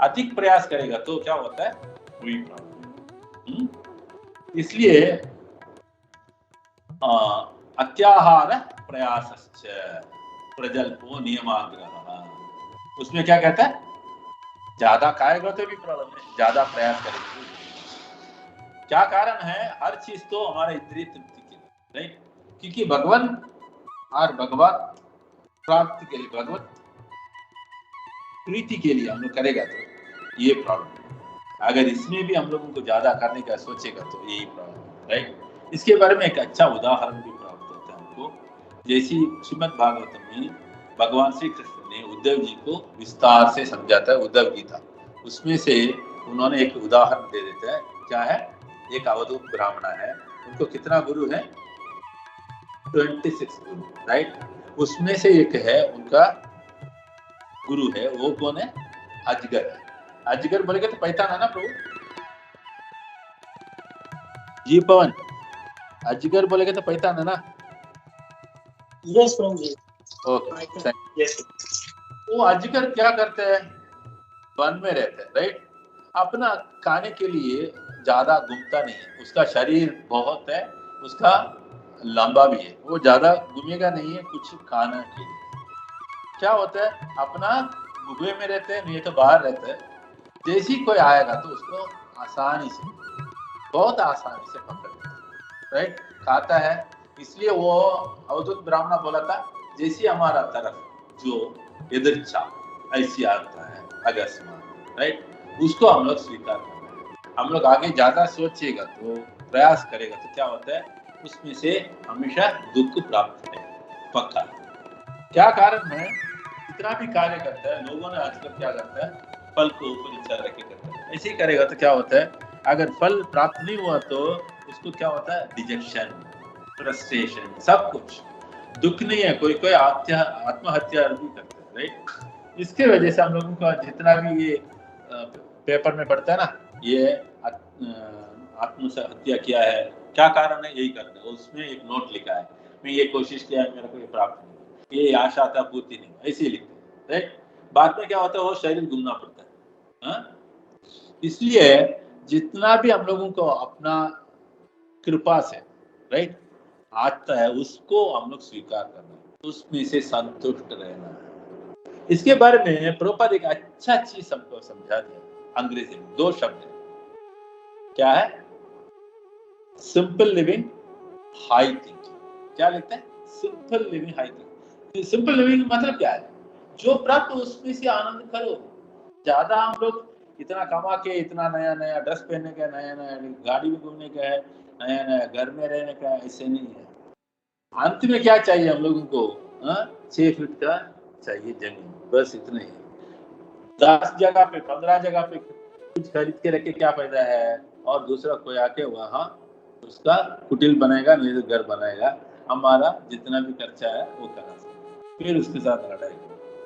अधिक प्रयास करेगा तो क्या होता है, वही प्रॉब्लम। इसलिए अत्याहार प्रयासश्च प्रजल्पो नियमाग्रह, उसमें क्या कहता है, ज्यादा खाएगा तो भी प्रॉब्लम है, ज्यादा प्रयास करेगा। क्या कारण है, हर चीज तो हमारा इंद्रिय तृप्ति के लिए, राइट? क्योंकि भगवान और भगवत प्राप्ति के लिए, भगवत प्रीति के लिए हम लोग करेगा तो ये प्रॉब्लम है। अगर इसमें भी हम लोगों को ज्यादा करने का सोचेगा तो यही प्रॉब्लम है, राइट? इसके बारे में एक अच्छा उदाहरण भी प्राप्त होता है हमको। जैसी श्रीमद् भागवतम में भगवान श्री कृष्ण ने उद्धव जी को विस्तार से समझाता है, उद्धव गीता, उसमें से उन्होंने एक उदाहरण दे देते हैं। क्या है, एक अवधूत ब्राह्मण है, उनको कितना गुरु है, 26 गुरु, राइट? उसमें से एक है उनका गुरु है, वो कौन है, अजगर है। अजगर बोलेगा तो पहचाना ना प्रभु जी, पवन, अजगर बोलेगा तो पहचाना ना? Yes Prabhu ji. Okay, yes. वो अजगर क्या करते हैं, वन में रहते हैं, राइट? अपना खाने के लिए ज्यादा घूमता नहीं है, उसका शरीर बहुत है, उसका लंबा भी है, वो ज्यादा घूमेगा नहीं है कुछ खाना के लिए। क्या होता है, अपना गुफे में रहते हैं, नहीं तो बाहर रहते हैं। जैसे ही कोई आएगा तो उसको आसानी से, बहुत आसानी से पकड़ता है, राइट? खाता है। इसलिए वो अवधूत ब्राह्मण बोला था, जैसे हमारा तरफ जो यदृच्छा ऐसी आता है अकस्मात, राइट, उसको हम लोग स्वीकार करना है। हम लोग आगे ज्यादा सोचेगा तो, प्रयास करेगा तो क्या होता है, उसमें से हमेशा दुख प्राप्त है, पक्का। क्या कारण है, जितना भी कार्य करता है लोगों ने आजकल क्या करता है, फल को ऊपर इच्छा रख के करता है। ऐसे ही करेगा तो क्या होता है, अगर फल प्राप्त नहीं हुआ तो उसको क्या होता है, डिजेक्शन, फ्रस्ट्रेशन, सब कुछ। दुख नहीं है, कोई कोई आत्महत्या भी करता है, राइट? इसके वजह से हम लोगों का जितना भी ये पेपर में पढ़ता है ना, ये आत्महत्या किया है, क्या कारण है, यही करता है। उसमें एक नोट लिखा है, मैं ये कोशिश किया है, मेरे को ये प्राप्त नहीं, ये आशा था पूर्ति नहीं, ऐसे ही लिखते हैं, राइट? बाद में क्या होता है, वो शरीर घूमना पड़ता है। इसलिए जितना भी हम लोगों को अपना कृपा से, राइट, आता है उसको हम लोग स्वीकार करना है, उसमें से संतुष्ट रहना है। इसके बारे में प्रभुपाद एक अच्छा चीज हमको समझाते हैं, अंग्रेजी में 2 शब्द है। क्या है, सिंपल लिविंग, हाई थिंकिंग। क्या लिखते हैं, simple living, high thinking. Simple living मतलब क्या है, जो प्राप्त उसमें से आनंद करो। ज्यादा हम लोग इतना कमा के, इतना नया नया ड्रेस पहनने का, नया नया गाड़ी में घूमने का है, नया नया घर में रहने का, ऐसे नहीं है। अंत में क्या चाहिए हम लोगों को? 6 फीट का चाहिए जमीन, बस इतना ही। 10 जगह पे 15 जगह पे कुछ खरीद के रखे क्या फायदा है? और दूसरा कोई आके वहाँ उसका कुटिल बनाएगा, नहीं तो घर बनाएगा, हमारा जितना भी खर्चा है वो करा सकते, फिर उसके साथ लड़ाई।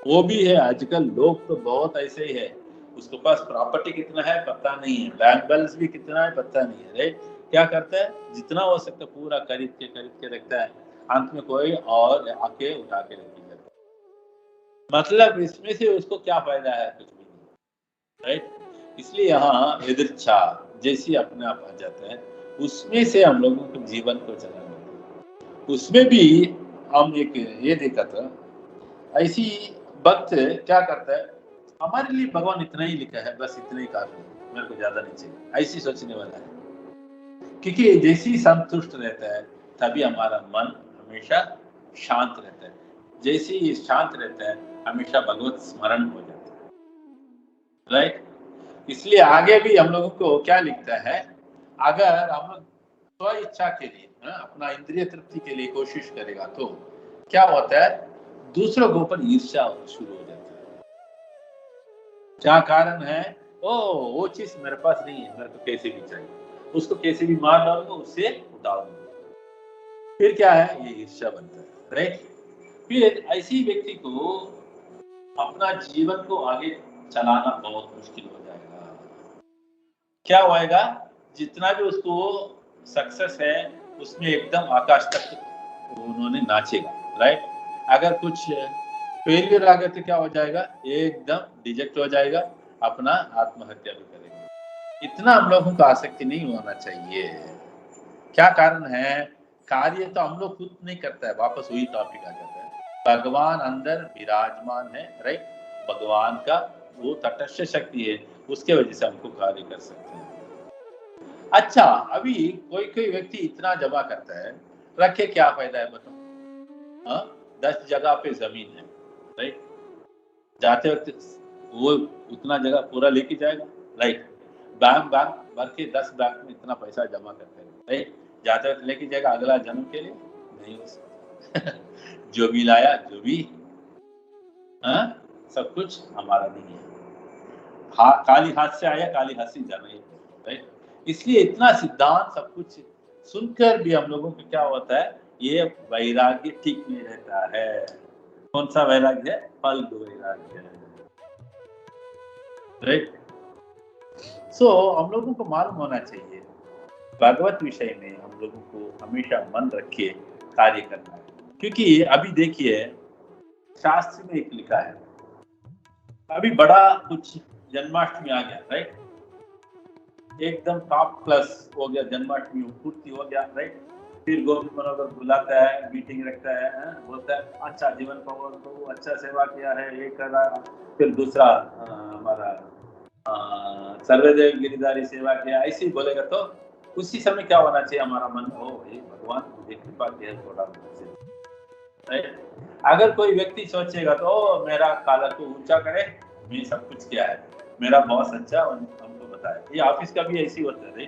वो भी है आजकल, लोग तो बहुत ऐसे ही है, उसके पास प्रॉपर्टी कितना है पता नहीं है, बैंक बैलेंस भी कितना है पता नहीं है, राइट? क्या करता है, जितना हो सकता है पूरा खरीद के रखता है, अंत में कोई और आके उठा के रखी जाता है। मतलब इसमें से उसको क्या फायदा है? कुछ भी नहीं, राइट? इसलिए यहाँ यदृच्छा जैसी अपने आप आ जाता है, उसमें से हम लोगों को जीवन को चलाना है। उसमें भी हम एक ये देखा था, ऐसी वक्त क्या करता है, हमारे लिए भगवान इतना ही लिखा है, बस इतना ही काफी है, मेरे को ज्यादा नहीं चाहिए, ऐसी सोचने वाला है। क्योंकि जैसे ही संतुष्ट रहता है तभी हमारा मन हमेशा शांत रहता है, जैसे ही शांत रहता है हमेशा भगवत स्मरण हो जाता है, राइट? इसलिए आगे भी हम लोगों को क्या लिखता है, अगर हम लोग स्व इच्छा के लिए अपना इंद्रिय तृप्ति के लिए कोशिश करेगा तो क्या होता है, दूसरों के ऊपर ईर्ष्या शुरू हो जाती है। क्या कारण है? वो चीज मेरे पास नहीं है, मेरे को कैसे भी चाहिए, उसको कैसे भी मार डालूंगा, उससे उतार दूंगा, फिर क्या है, ये ईर्ष्या बनता है, राइट? फिर ऐसी व्यक्ति को अपना जीवन को आगे चलाना बहुत मुश्किल हो जाएगा। क्या होएगा, जितना भी उसको सक्सेस है उसमें एकदम आकाश तक उन्होंने नाचेगा, राइट? अगर कुछ फेलियर आ गया तो क्या हो जाएगा, एकदम डिजेक्ट हो जाएगा, अपना आत्महत्या भी करेगा। इतना हम लोगों को आसक्ति नहीं होना चाहिए। क्या कारण है, कार्य तो हम लोग खुद नहीं करता है, वापस वही टॉपिक आ जाता है, भगवान अंदर विराजमान है, राइट? भगवान का वो तटस्थ शक्ति है, उसके वजह से हमको कार्य कर सकते हैं। अच्छा, अभी कोई व्यक्ति इतना जमा करता है, रखे क्या फायदा है बताओ? 10 जगह पे जमीन है, राइट? जाते वक्त वो उतना जगह पूरा लेके जाएगा, राइट? बैंक भर के 10 बैंक में इतना पैसा जमा करते हैं, राइट? जाते वक्त लेके जाएगा अगला जन्म के लिए, नहीं हो सकता। जो भी लाया, जो भी सब कुछ हमारा नहीं है, खाली हाथ से आया, खाली हाथ से जाना ही, राइट? इसलिए इतना सिद्धांत सब कुछ सुनकर भी हम लोगों को क्या होता है, ये वैराग्य ठीक नहीं रहता है। कौन सा वैराग्य है? फल वैराग्य, राइट? सो हम लोगों को मालूम होना चाहिए, भगवत विषय में हम लोगों को हमेशा मन रखिए कार्य करना है। क्योंकि अभी देखिए शास्त्र में एक लिखा है, अभी बड़ा कुछ जन्माष्टमी आ गया, राइट? एकदम टॉप क्लास हो गया, जन्माष्टमी पूर्ति हो गया, राइट? फिर गोविंद मनोहर बुलाता है, मीटिंग रखता है, बोलता है अच्छा जीवन पवन को अच्छा सेवा किया है, ये करा। फिर दूसरा हमारा सर्वदेव गिरिधारी सेवा किया, ऐसे ही बोलेगा तो उसी समय क्या होना चाहिए, हमारा मन हो भगवान मुझे कृपा किया थोड़ा, राइट? अगर कोई व्यक्ति सोचेगा तो मेरा काला को ऊंचा करे, मैं सब कुछ किया है, मेरा बॉस अच्छा हमको बताया, ये ऑफिस का भी ऐसी होता है,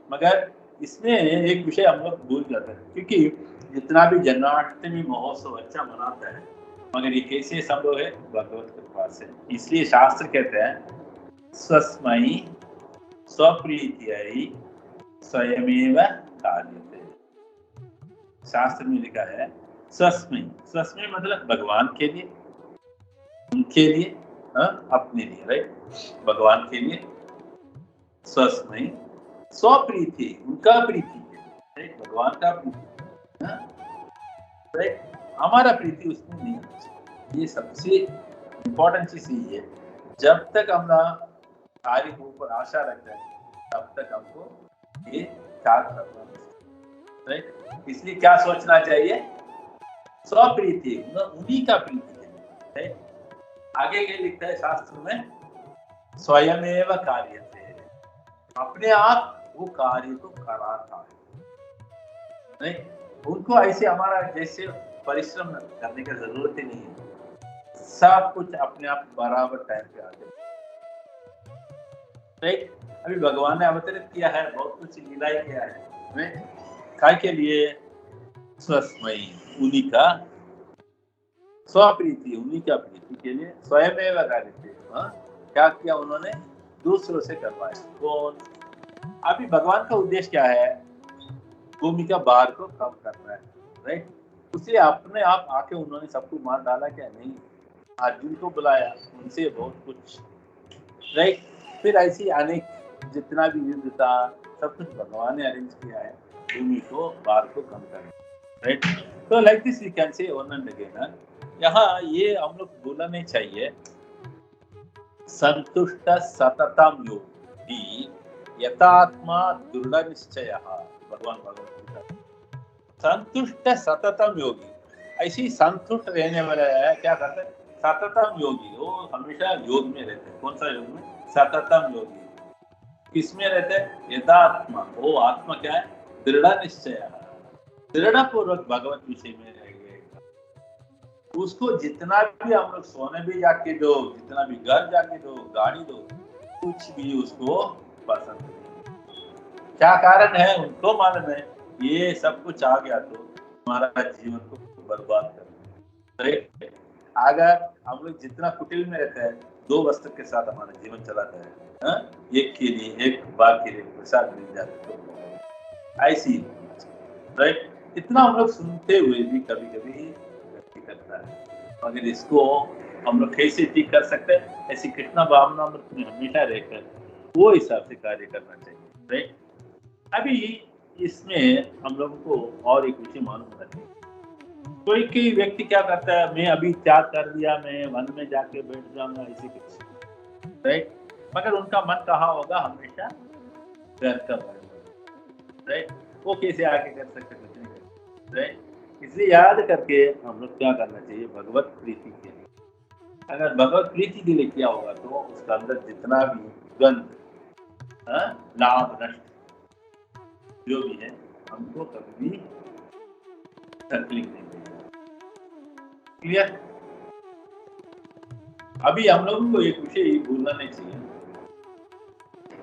मगर इसमें एक विषय हम लोग भूल जाते हैं, क्योंकि जितना भी जन्माष्टमी महोत्सव अच्छा मनाता है, मगर ये कैसे संभव है, भगवत कृपा से। इसलिए शास्त्र कहते हैं स्वस्मयी स्वप्रीत्यै स्वयमेव कार्यते। शास्त्र में लिखा है स्वस्मयी, स्वस्मयी मतलब भगवान के लिए, उनके लिए, अपने लिए, राइट? भगवान के लिए स्वस्मयी, स्वप्रीति उनका प्रीति, राइट? भगवान का प्रीति, राइट? हमारा प्रीति उसमें नहीं होना चाहिए। ये सबसे इम्पोर्टेंट चीज यही है, जब तक हम कार्य के ऊपर आशा रखते हैं तब तक हमको ये त्याग करना, राइट? इसलिए क्या सोचना चाहिए, स्वप्रीति, उन्हीं का प्रीति है, राइट? आगे क्या लिखता है शास्त्र में, स्वयमेव कार्यते, अपने आप वो कार्य को कराता है, नहीं? उनको ऐसे हमारा जैसे परिश्रम करने की जरूरत ही नहीं है, सब कुछ अपने आप बराबर टाइम पे आते, राइट? अभी भगवान ने अवतरित किया है, बहुत कुछ लीलाएं किया है, काय के लिए, स्वस्मयी, उन्हीं का स्वप्रीति, उन्हीं का प्रीति के लिए स्वयमेव कार्यते। क्या किया उन्होंने? दूसरों से करवाया। कौन? अभी भगवान का उद्देश्य क्या है? भूमि का भार को कम करना है, राइट? उसे अपने आप आके उन्होंने सबको मार डाला क्या? नहीं, अर्जुन को बुलाया, उनसे बहुत कुछ, राइट? फिर ऐसी अनेक जितना भी युद्ध था सब कुछ भगवान ने अरेंज किया है भूमि को भार को कम करना, राइट? तो like this we can say over and again. यहाँ ये हम लोग बोलना नहीं चाहिए, संतुष्ट सततम योगी यथात्मा दृढ़ निश्चय। भगवान भगवत गीता, संतुष्ट सततम योगी, ऐसी संतुष्ट रहने वाला है। क्या करते हैं? सततम योगी, वो हमेशा योग में रहते हैं। कौन सा योग में? सततम योगी। किसमें रहते हैं? यथात्मा, वो आत्मा क्या है? दृढ़ निश्चय, दृढ़ पूर्वक भगवत विषय में रहेगा। उसको जितना भी हम लोग सोने भी जाके दो, जितना भी घर जाके दो, गाड़ी दो, कुछ भी उसको पसंद नहीं। क्या कारण है? उनको मालूम है ये सब कुछ आ गया तो हमारा जीवन को बर्बाद कर। अगर हम लोग जितना कुटिल में रहते हैं, 2 वस्त्र के साथ हमारा जीवन चलाता है, एक के लिए, एक बार के लिए प्रसाद मिल जाता है, ऐसी, राइट? इतना हम लोग सुनते हुए भी कभी कभी व्यक्ति करता है। अगर इसको हम लोग कैसे ठीक कर सकते हैं? ऐसी कृष्णा भावना में हमेशा रहकर वो हिसाब से कार्य करना चाहिए, राइट? अभी इसमें हम लोगों को और एक विषय मालूम होना चाहिए। कोई व्यक्ति क्या करता है? मैं अभी त्याग कर दिया, मैं वन में जाके बैठ जाऊंगा, ऐसे कुछ, राइट? मगर उनका मन कहाँ होगा? हमेशा घर का, राइट? वो कैसे आगे कर सकते? कुछ नहीं कर, राइट? इसलिए याद करके हम लोग क्या करना चाहिए? भगवत प्रीति के लिए, अगर भगवत प्रीति के लिए किया होगा तो उसका अंदर जितना भी गंध, लाभ नष्ट जो भी है, हमको कभी भी तकलीफ नहीं देगा। क्लियर? अभी हम लोगों को एक विषय भूलना नहीं चाहिए।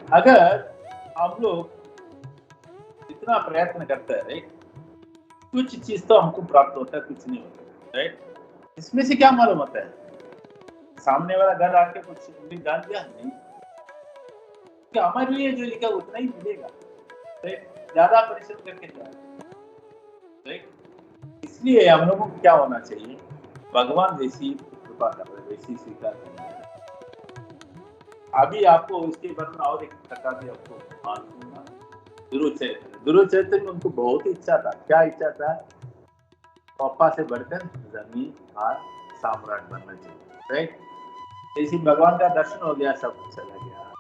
अगर हम लोग इतना प्रयत्न करते हैं, राइट, कुछ चीज तो हमको प्राप्त होता है, कुछ नहीं होता, राइट? इसमें से क्या मालूम होता है? सामने वाला घर आके कुछ डाल दिया नहीं, क्या हमारे लिए जो लिखा उतना ही मिलेगा, राइट? ज्यादा परिश्रम करके जाए, राइट? इसलिए हम लोगों को क्या होना चाहिए? भगवान जैसी कृपा कर रहे वैसी स्वीकार करना है। अभी आपको इसके बारे में और एक प्रकार की आपको मालूम, दुरुचरित्र में उनको बहुत ही इच्छा था। क्या इच्छा था? पापा से बढ़कर जमीन और साम्राट बनना चाहिए, राइट? इसी भगवान का दर्शन हो गया, सब कुछ चला गया।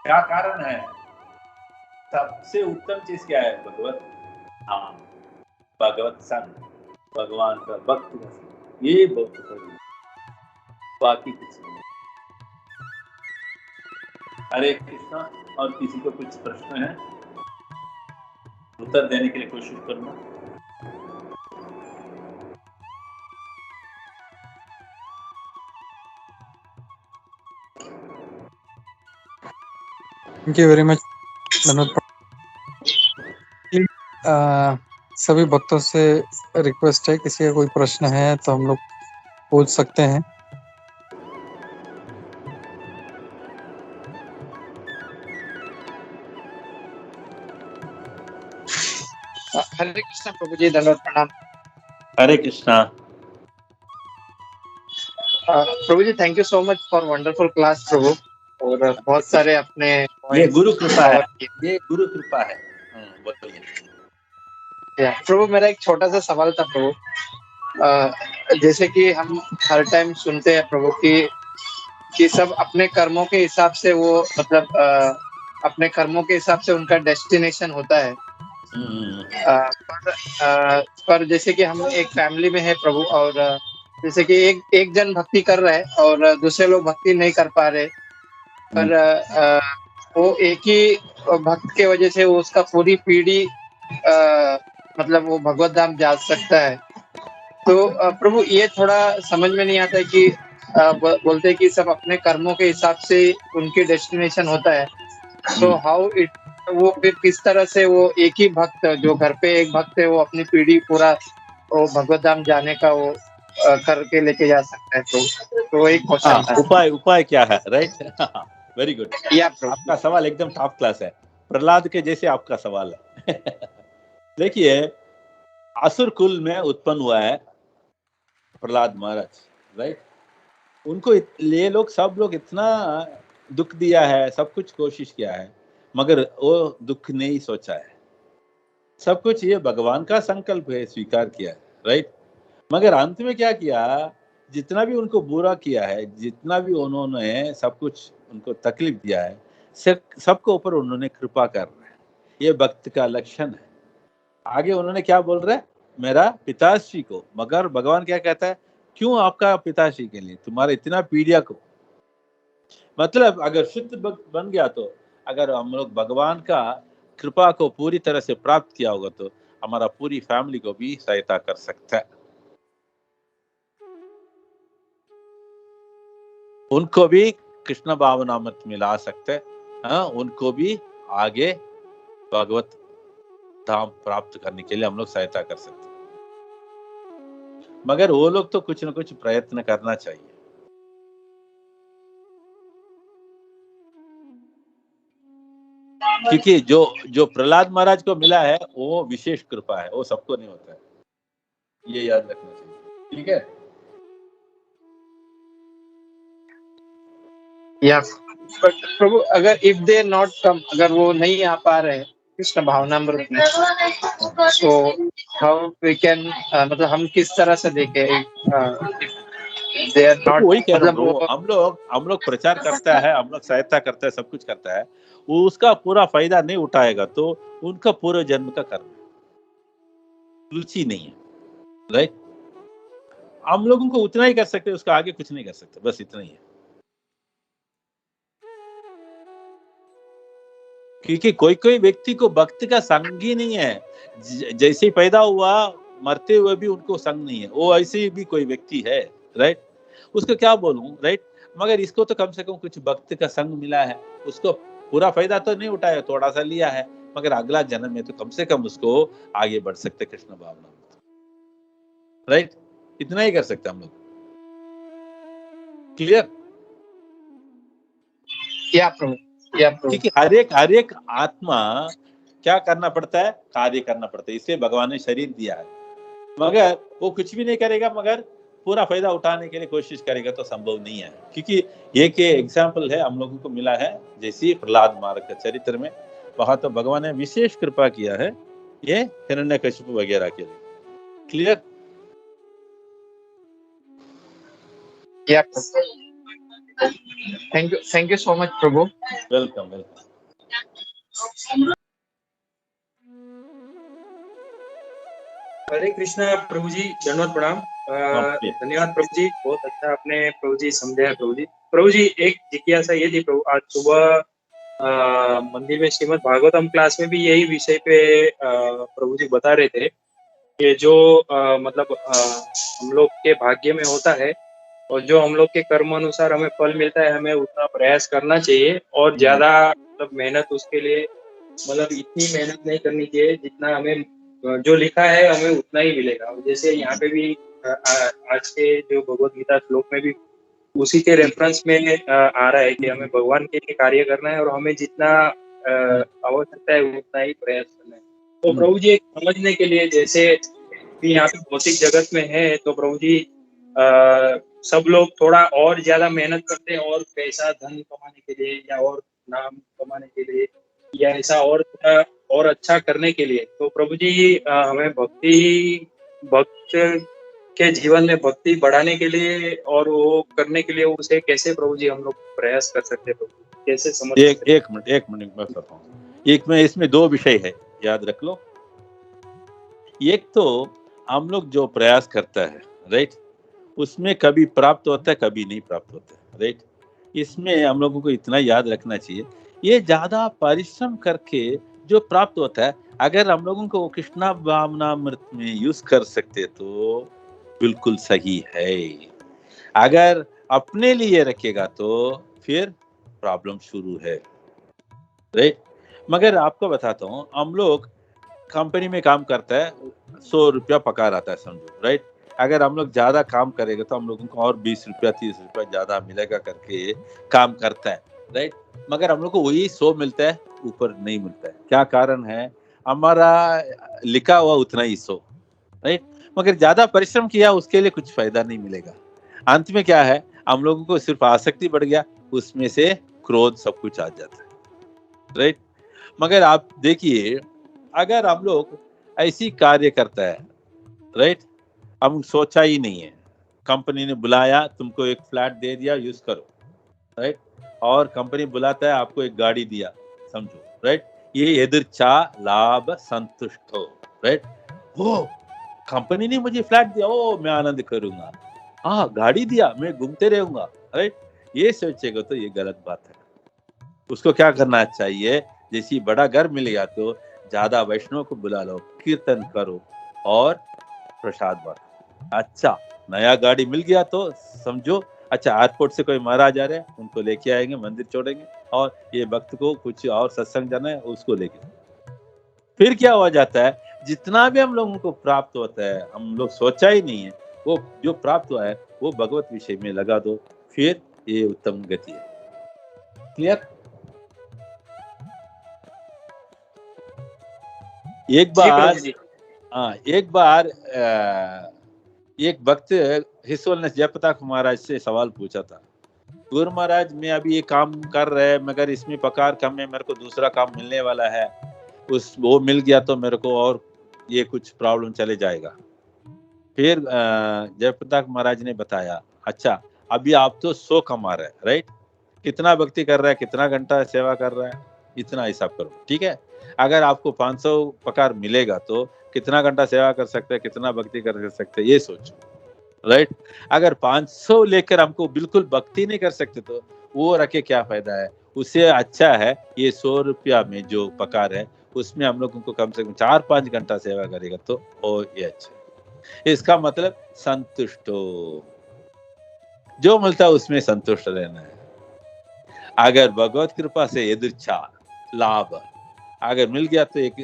क्या कारण है? सबसे उत्तम चीज क्या है? भगवत नाम, भगवत संग, भगवान का भक्त, ये बहुत उपयोगी, बाकी कुछ नहीं। हरे कृष्णा। और किसी को कुछ प्रश्न है? उत्तर देने के लिए कोशिश करना। Thank you very much. धन्यवाद। सभी भक्तों से रिक्वेस्ट है, किसी का कोई प्रश्न है तो हम लोग पूछ सकते हैं। हरे कृष्णा प्रभु जी, धन्यवाद, प्रणाम। Hare Krishna. Prabhu ji, thank you so much for wonderful class Prabhu. और बहुत सारे अपने ये गुरु कृपा है, ये गुरु कृपा है। बोलिए। प्रभु, मेरा एक छोटा सा सवाल था प्रभु। जैसे कि हम हर टाइम सुनते हैं प्रभु कि सब अपने कर्मों के हिसाब से वो मतलब अपने कर्मों के हिसाब से उनका डेस्टिनेशन होता है। पर जैसे कि हम एक फैमिली में है प्रभु, और जैसे कि एक जन भक्ति कर रहा है और दूसरे लोग भक्ति नहीं कर पा रहे, पर वो एक ही भक्त के वजह से वो उसका पूरी पीढ़ी मतलब वो भगवत धाम जा सकता है। तो प्रभु, ये थोड़ा समझ में नहीं आता है कि बोलते हैं कि सब अपने कर्मों के हिसाब से उनकी डेस्टिनेशन होता है, सो हाउ इट, वो फिर किस तरह से वो एक ही भक्त जो घर पे एक भक्त है वो अपनी पीढ़ी पूरा वो भगवत धाम जाने का वो करके लेके जा सकता है, तो एक क्वेश्चन था। उपाय उपाय क्या है, राइट? वेरी गुड, या प्रभु, आपका सवाल एकदम टॉप क्लास है, प्रहलाद के जैसे आपका सवाल है। देखिए, असुर कुल में उत्पन्न हुआ है प्रहलाद महाराज, राइट? उनको ये लोग सब लोग इतना दुख दिया है, सब कुछ कोशिश किया है, मगर वो दुख नहीं सोचा है। सब कुछ ये भगवान का संकल्प है, स्वीकार किया है, राइट? मगर अंत में क्या किया, जितना भी उनको बुरा किया है, जितना भी उन्होंने सब कुछ उनको तकलीफ दिया है, सबको ऊपर उन्होंने कृपा कर रहे हैं। ये भक्त का लक्षण है। आगे उन्होंने क्या बोल रहे हैं, मेरा पिताश्री को, मगर भगवान क्या कहता है, क्यों आपका पिताश्री के लिए, तुम्हारे इतना पीढ़िया को। मतलब अगर शुद्ध भक्त बन गया तो, अगर हम लोग भगवान का कृपा को पूरी तरह से प्राप्त किया होगा तो हमारा पूरी फैमिली को भी सहायता कर सकता है, उनको भी कृष्ण भावनामृत में ला सकते हैं, हाँ, उनको भी आगे भगवत धाम प्राप्त करने के लिए हम लोग सहायता कर सकते हैं। मगर वो लोग तो कुछ न कुछ प्रयत्न करना चाहिए, क्योंकि जो प्रहलाद महाराज को मिला है वो विशेष कृपा है, वो सबको नहीं होता है, ये याद रखना चाहिए, ठीक है? या प्रभु, अगर इफ दे नॉट कम, अगर वो नहीं आ पा रहे कृष्ण भावनामृत में, सो हाउ वी कैन, मतलब हम किस तरह से देखें, दे आर नॉट, वही कह रहा मतलब हूँ, हम लोग प्रचार करता है, हम लोग सहायता करता है, सब कुछ करता है, वो उसका पूरा फायदा नहीं उठाएगा तो उनका पूरे जन्म का कर्म रुचि नहीं है, राइट? हम लोगों को उतना ही कर सकते, उसका आगे कुछ नहीं कर सकते, बस इतना ही है। क्योंकि कोई कोई व्यक्ति को भक्त का संग ही नहीं है, जैसे ही पैदा हुआ मरते हुए भी उनको संग नहीं है, वो ऐसे भी कोई व्यक्ति है, राइट? उसको क्या बोलूं, राइट? मगर इसको तो कम से कम कुछ भक्त का संग मिला है, उसको पूरा फायदा तो नहीं उठाया, थोड़ा सा लिया है, मगर अगला जन्म में तो कम से कम उसको आगे बढ़ सकते कृष्ण भावना में, राइट? इतना ही कर सकते हम लोग। क्लियर? या प्रभु, या प्रभु, क्योंकि हर एक आत्मा क्या करना पड़ता है, कार्य करना पड़ता है, इसलिए भगवान ने शरीर दिया है। मगर वो कुछ भी नहीं करेगा, मगर पूरा फायदा उठाने के लिए कोशिश करेगा तो संभव नहीं है। क्योंकि एक एग्जाम्पल है हम लोगों को मिला है, जैसे प्रहलाद महाराज के चरित्र में, वहां तो भगवान ने विशेष कृपा किया है ये हिरण्यकशिपु वगैरह के लिए। Clear? Yeah thank you so much Prabhu. Welcome welcome. Hare Krishna Prabhu ji, दंडवत प्रणाम। धन्यवाद प्रभु जी, बहुत अच्छा आपने प्रभु जी समझाया। प्रभु जी एक जिज्ञासा ये थी प्रभु, आज सुबह मंदिर में श्रीमद् भागवतम क्लास में भी यही विषय पे प्रभु जी बता रहे थे कि जो मतलब हम लोग के भाग्य में होता है और जो हम लोग के कर्म अनुसार हमें फल मिलता है, हमें उतना प्रयास करना चाहिए और ज्यादा मतलब मेहनत उसके लिए, मतलब इतनी मेहनत नहीं करनी चाहिए, जितना हमें जो लिखा है हमें उतना ही मिलेगा। जैसे यहाँ पे भी आज के जो भगवत गीता श्लोक में भी उसी के रेफरेंस में आ रहा है कि हमें भगवान के लिए कार्य करना है और हमें जितना आवश्यकता है उतना ही प्रयास करना है। तो प्रभु जी एक समझने के लिए, जैसे भी यहाँ पे भौतिक जगत में है, तो प्रभु जी सब लोग थोड़ा और ज्यादा मेहनत करते हैं और पैसा धन कमाने के लिए या और नाम कमाने के लिए या ऐसा और थोड़ा और अच्छा करने के लिए। तो प्रभु जी हमें भक्त के जीवन में भक्ति बढ़ाने के लिए और वो करने के लिए उसे कैसे प्रभु जी हम लोग प्रयास कर सकते हैं, कैसे समझ सकते? एक मिनट मैं बताता हूँ। एक में इसमें दो विषय है, याद रख लो। एक तो हम लोग जो प्रयास करता है, राइट, उसमें कभी प्राप्त होता है कभी नहीं प्राप्त होता है, राइट। इसमें हम लोगों को इतना याद रखना चाहिए, ये ज्यादा परिश्रम करके जो प्राप्त होता है, अगर हम लोगों को कृष्णा भावनामृत में यूज कर सकते तो बिल्कुल सही है। अगर अपने लिए रखेगा तो फिर प्रॉब्लम शुरू है। राइट। मगर आपको बताता हूँ, हम लोग कंपनी में काम करता है, 100 रुपया पगार आता है समझो, राइट। अगर हम लोग ज्यादा काम करेंगे तो हम लोगों को और 20 रुपया 30 रुपया ज्यादा मिलेगा करके काम करता है, राइट। मगर हम लोग को वही 100 मिलता है, ऊपर नहीं मिलता है। क्या कारण है? हमारा लिखा हुआ उतना ही 100, राइट। मगर ज्यादा परिश्रम किया उसके लिए कुछ फायदा नहीं मिलेगा। अंत में क्या है, हम लोगों को सिर्फ आसक्ति बढ़ गया, उसमें से क्रोध सब कुछ आ जाता है, राइट। मगर आप देखिए, अगर हम लोग ऐसी कार्य करता है, राइट, हम सोचा ही नहीं है, कंपनी ने बुलाया, तुमको एक फ्लैट दे दिया, यूज करो, राइट। और कंपनी बुलाता है, आपको एक गाड़ी दिया समझो, राइट। ये एदिर्चा लाभ संतुष्ट हो, राइट। ओ कंपनी ने मुझे फ्लैट दिया, ओ मैं आनंद करूंगा, हाँ गाड़ी दिया, मैं घूमते रहूंगा, राइट। ये सोचेगा तो ये गलत बात है। उसको क्या करना चाहिए, जैसे बड़ा घर मिल गया तो ज्यादा वैष्णव को बुला लो, कीर्तन करो और प्रसाद बांटो। अच्छा नया गाड़ी मिल गया तो समझो, अच्छा एयरपोर्ट से कोई महाराज आ रहे हैं, उनको लेके आएंगे, मंदिर छोड़ेंगे, और ये भक्त को कुछ और सत्संग जाना है, उसको लेके। फिर क्या हो जाता है, जितना भी हम लोगों को प्राप्त होता है, हम लोग सोचा ही नहीं है, वो जो प्राप्त हुआ है वो भगवत विषय में लगा दो, फिर ये उत्तम गति है। क्लियर? एक बार एक भक्त हिस्सोलनेस जयप्रताप महाराज से सवाल पूछा था, गुरु महाराज मैं अभी ये काम कर रहे, मगर इसमें पगार कम है, मेरे को दूसरा काम मिलने वाला है, वो मिल गया तो मेरे को और ये कुछ प्रॉब्लम चले जाएगा। फिर जयप्रताप महाराज ने बताया, अच्छा अभी आप तो 100 कमा रहे हैं, राइट, कितना भक्ति कर रहा है, कितना घंटा सेवा कर रहा है, इतना हिसाब करो, ठीक है। अगर आपको 500 पगार मिलेगा तो कितना घंटा सेवा कर सकते हैं, कितना भक्ति कर सकते हैं, ये सोचो, राइट। अगर 500 लेकर हमको बिल्कुल भक्ति नहीं कर सकते तो वो रखे क्या फायदा है। उससे अच्छा है ये 100 रुपया में जो पगार है उसमें हम लोगों को कम से कम 4-5 घंटा सेवा करेगा तो ये अच्छा। इसका मतलब संतुष्ट हो, जो मिलता है उसमें संतुष्ट रहना है। अगर भगवत कृपा से यदृच्छा लाभ अगर मिल गया तो एक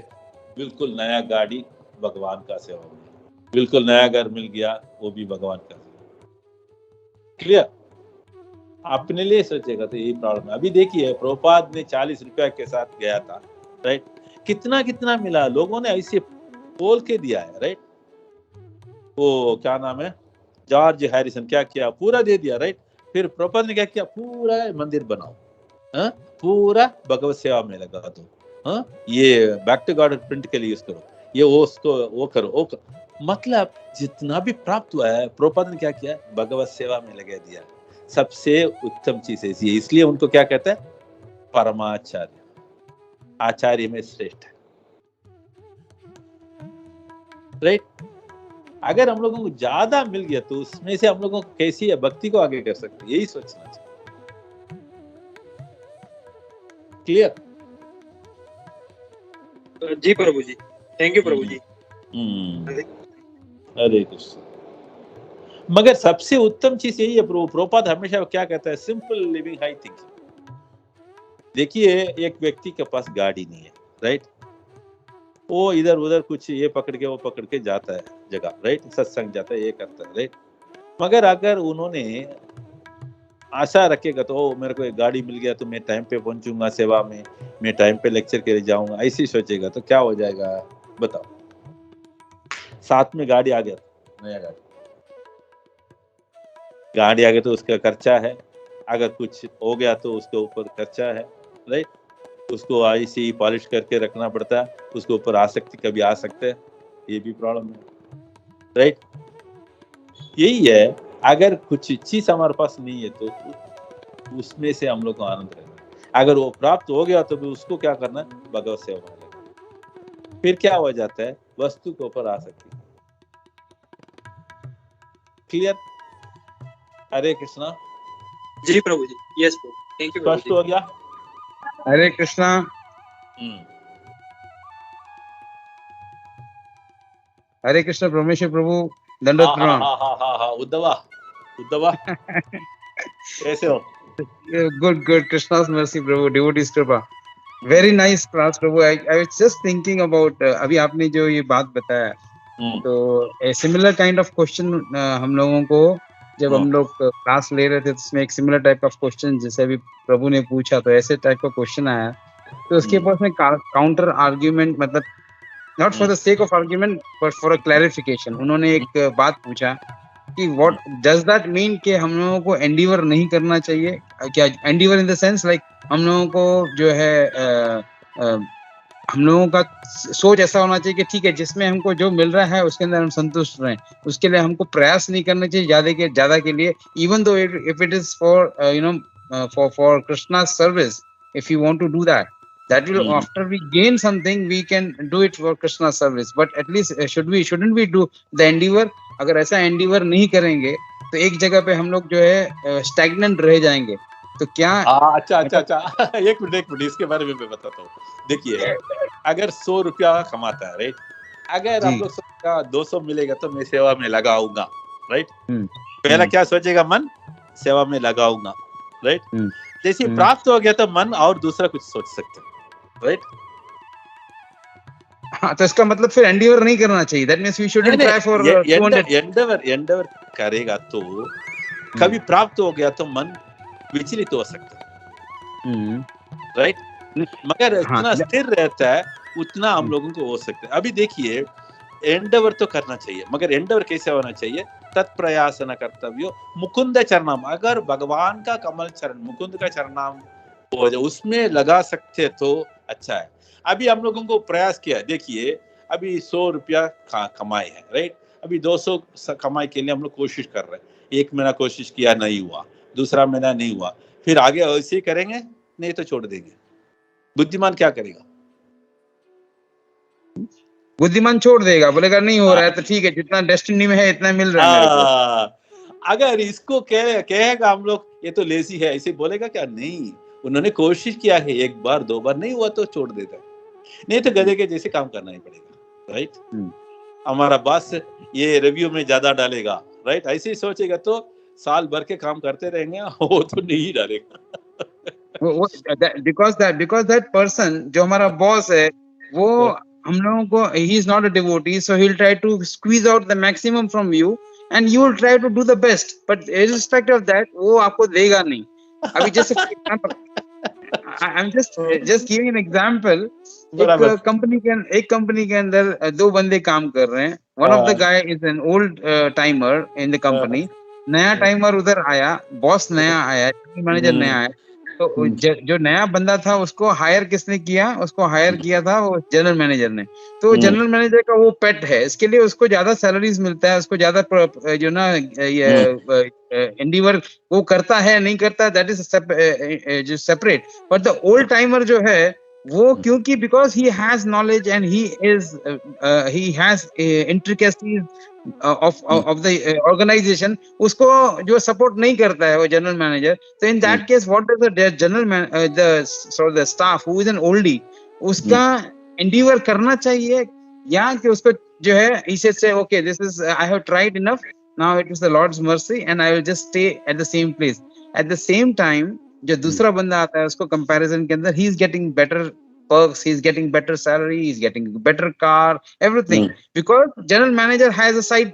बिल्कुल नया गाड़ी भगवान का सेवा हो गया, बिल्कुल नया घर मिल गया, वो भी भगवान का। क्लियर? अपने लिए सोचेगा तो यही प्रॉब्लम है। अभी देखिए प्रभुपाद ने 40 रुपया के साथ गया था, राइट, कितना कितना मिला, लोगों ने ऐसे बोल के दिया है, राइट। वो क्या नाम है, जॉर्ज हैरिसन, क्या किया, पूरा दे दिया, राइट। फिर प्रभुपाद ने क्या किया, पूरा मंदिर बनाओ, पूरा भगवत सेवा में लगा दो, ये बैक टू गॉड प्रिंट के लिए यूज करो, ये वो करो। मतलब जितना भी प्राप्त हुआ है प्रभुपाद ने क्या किया, भगवत सेवा में लगा दिया। सबसे उत्तम चीज ऐसी है, इसलिए उनको क्या कहते हैं, परमाचार्य, आचार्य में श्रेष्ठ है, राइट। अगर हम लोगों को ज्यादा मिल गया तो उसमें से हम लोगों को कैसी है भक्ति को आगे कर सकते, यही सोचना चाहिए। क्लियर? जी प्रभु जी, थैंक यू प्रभु जी। हरे कृष्ण। मगर सबसे उत्तम चीज यही है, प्रभुपाद हमेशा क्या कहता है, सिंपल लिविंग हाई थिंकिंग। देखिए एक व्यक्ति के पास गाड़ी नहीं है, राइट, वो इधर उधर कुछ ये पकड़ के वो पकड़ के जाता है जगह, राइट, सत्संग जाता है, ये करता है, राइट। मगर अगर उन्होंने आशा रखेगा तो मेरे को एक गाड़ी मिल गया तो मैं टाइम पे पहुंचूंगा सेवा में, मैं टाइम पे लेक्चर के लिए जाऊंगा, ऐसी सोचेगा तो क्या हो जाएगा बताओ। साथ में गाड़ी आ गया, नया गाड़ी आ गया तो उसका खर्चा है, अगर कुछ हो गया तो उसके ऊपर खर्चा है, राइट, उसको ऐसे ही पॉलिश करके रखना पड़ता है, उसके ऊपर आसक्ति कभी आ सकते हैं, ये भी प्रॉब्लम है, राइट। यही है, अगर कुछ चीज हमारे पास नहीं है तो उसमें से हम लोग को आनंद रहना। अगर वो प्राप्त हो गया तो भी उसको क्या करना है, भगवत सेवा करना। फिर क्या हो जाता है, वस्तु के ऊपर आसक्ति। क्लियर? हरे कृष्णा। जी प्रभु जी, यस प्रभु, थैंक यू। स्पष्ट हो गया? हरे कृष्णा। हरे कृष्ण परमेश्वर प्रभु, दंडवत प्रणाम। हाँ उद्धवा कैसे हो? गुड कृष्णा's mercy प्रभु, डिवोटीज कृपा। Very nice class Prabhu. I was just thinking about अभी आपने जो ये बात बताया, तो a similar kind of question हम लोगों को जब हम लोग क्लास ले रहे थे तो उसमें एक सिमिलर टाइप ऑफ क्वेश्चन जैसे अभी प्रभु ने पूछा, तो ऐसे टाइप का क्वेश्चन आया, तो उसके पास में काउंटर आर्ग्यूमेंट, मतलब not for the sake of argument but for a clarification, उन्होंने एक बात पूछा कि व्हाट डज दैट मीन कि हम लोगों को एंडीवर नहीं करना चाहिए क्या? Endeavour in the sense like हम लोगों को जो है हम लोगों का सोच ऐसा होना चाहिए कि ठीक है, जिसमें हमको जो मिल रहा है उसके अंदर हम संतुष्ट रहें, उसके लिए हमको प्रयास नहीं करना चाहिए ज्यादा के लिए, even though if it is for for Krishna service, if you want to do that, that will after we gain something we can do it for krishna service, but at least shouldn't we do the endeavor? अगर ऐसा endeavor नहीं करेंगे तो एक जगह पे हम लोग जो है stagnant रह जाएंगे। तो क्या अच्छा एक मिनट इसके बारे में मैं बताता हूँ। देखिए, अगर 100 रुपया कमाता है, राइट, अगर आप लोग सोचेगा 200 मिलेगा तो मैं सेवा में लगाऊंगा, राइट, पहला क्या सोचेगा मन? सेवा में लगाऊंगा, राइट। जैसे प्राप्त हो गया तो मन और दूसरा कुछ सोच सकते हैं, राइट। हाँ, तो इसका मतलब फिर एंडीवर नहीं करना चाहिए। That means we shouldn't try for 200। Endeavour करेगा तो कभी प्राप्त हो गया तो मन विचलित हो सकता है, राइट। मगर जितना स्थिर रहता है उतना हम लोगों को हो सकता है। अभी देखिए, एंडीवर तो करना चाहिए, मगर एंडीवर कैसे होना चाहिए? तत्प्रयासन कर्तव्यो मुकुंद चरणम। अगर भगवान का कमल चरण, मुकुंद का चरणाम हो जाए, उसमें लगा सकते तो अच्छा है। अभी हम लोगों को प्रयास किया, देखिए अभी 100 रुपया कमाए हैं, राइट, अभी 200 कमाई के लिए हम लोग कोशिश कर रहे हैं। 1 महीना कोशिश किया, नहीं हुआ, दूसरा महीना नहीं हुआ, फिर आगे ऐसे ही करेंगे, नहीं तो छोड़ देंगे। बुद्धिमान क्या करेगा? बुद्धिमान छोड़ देगा, बोलेगा नहीं हो रहा है तो ठीक है, जितना डेस्टिनी में है इतना मिल रहा है मेरे को। अगर इसको कहेगा हम लोग ये तो लेजी है, ऐसे बोलेगा क्या? नहीं, उन्होंने कोशिश किया है, 1 बार 2 बार नहीं हुआ तो छोड़ देता है। नहीं तो गधे के जैसे काम करना ही पड़ेगा, राइट। हमारा बॉस ये रिव्यू में ज्यादा डालेगा, राइट, ऐसे ही सोचेगा तो साल भर के काम करते रहेंगे, वो तो नहीं डालेगा। बिकॉज दैट पर्सन जो हमारा बॉस है, वो हम लोगों को, he is not a devotee, so he'll try to squeeze out the maximum from you and you will try to do the best, but irrespective of that वो आपको देगा नहीं। अभी जैसे for example, I'm just giving an example, एक company के अंदर 2 बंदे काम कर रहे हैं। one of the guy is an old timer in the company, नया टाइमर उधर आया, बॉस नया आया, मैनेजर नया आया, तो जो नया बंदा था उसको हायर किसने किया? उसको हायर किया था वो जनरल मैनेजर ने। तो जनरल मैनेजर का वो पेट है, इसके लिए उसको ज्यादा सैलरीज मिलता है, उसको ज्यादा जो ना एंडीवर वो करता है नहीं करता, दैट इज जो separate. But the old timer जो है वो, क्योंकि because he has knowledge and he has intricacies of the organization, उसको जो सपोर्ट नहीं करता है वो जनरल मैनेजर, तो in that case what does the general man the staff who is an Oldi, उसका एंडीवर करना चाहिए, या कि उसको जो है he should say okay, this is I have tried enough, now it is the Lord's mercy and I will just stay at the same place. At the same time जो दूसरा बंदा आता है उसको कंपैरिजन के अंदर he is getting better perks, he's getting better salary, he's getting better car, everything, because general manager has a side,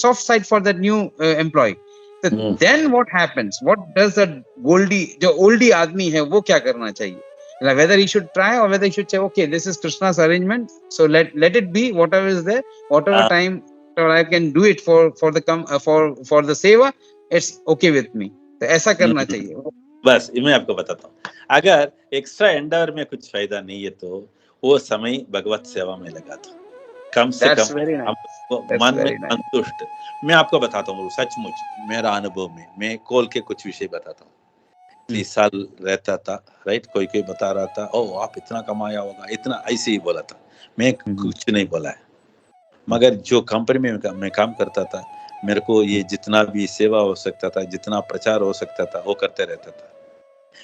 soft side for that new employee. So then what happens? What does that जो oldie आदमी है वो क्या करना चाहिए? Like whether he should try or whether he should say okay, this is Krishna's arrangement, so let it be, whatever is there, whatever time I can do it for the seva, it's okay with me. तो ऐसा करना चाहिए। बस मैं आपको बताता हूँ, अगर एक्स्ट्रा एंडर में कुछ फायदा नहीं है तो वो समय भगवत सेवा में लगा दो, कम से कम मन में संतुष्ट। मैं आपको बताता हूँ सचमुच मेरा अनुभव में, मैं खोल के कुछ विषय बताता हूँ। 30 साल रहता था, राइट, कोई बता रहा था ओ आप इतना कमाया होगा, इतना, ऐसे ही बोला था, मैं कुछ नहीं बोला है। मगर जो कंपनी में मैं काम करता था, मेरे को ये जितना भी सेवा हो सकता था, जितना प्रचार हो सकता था वो करते रहता था,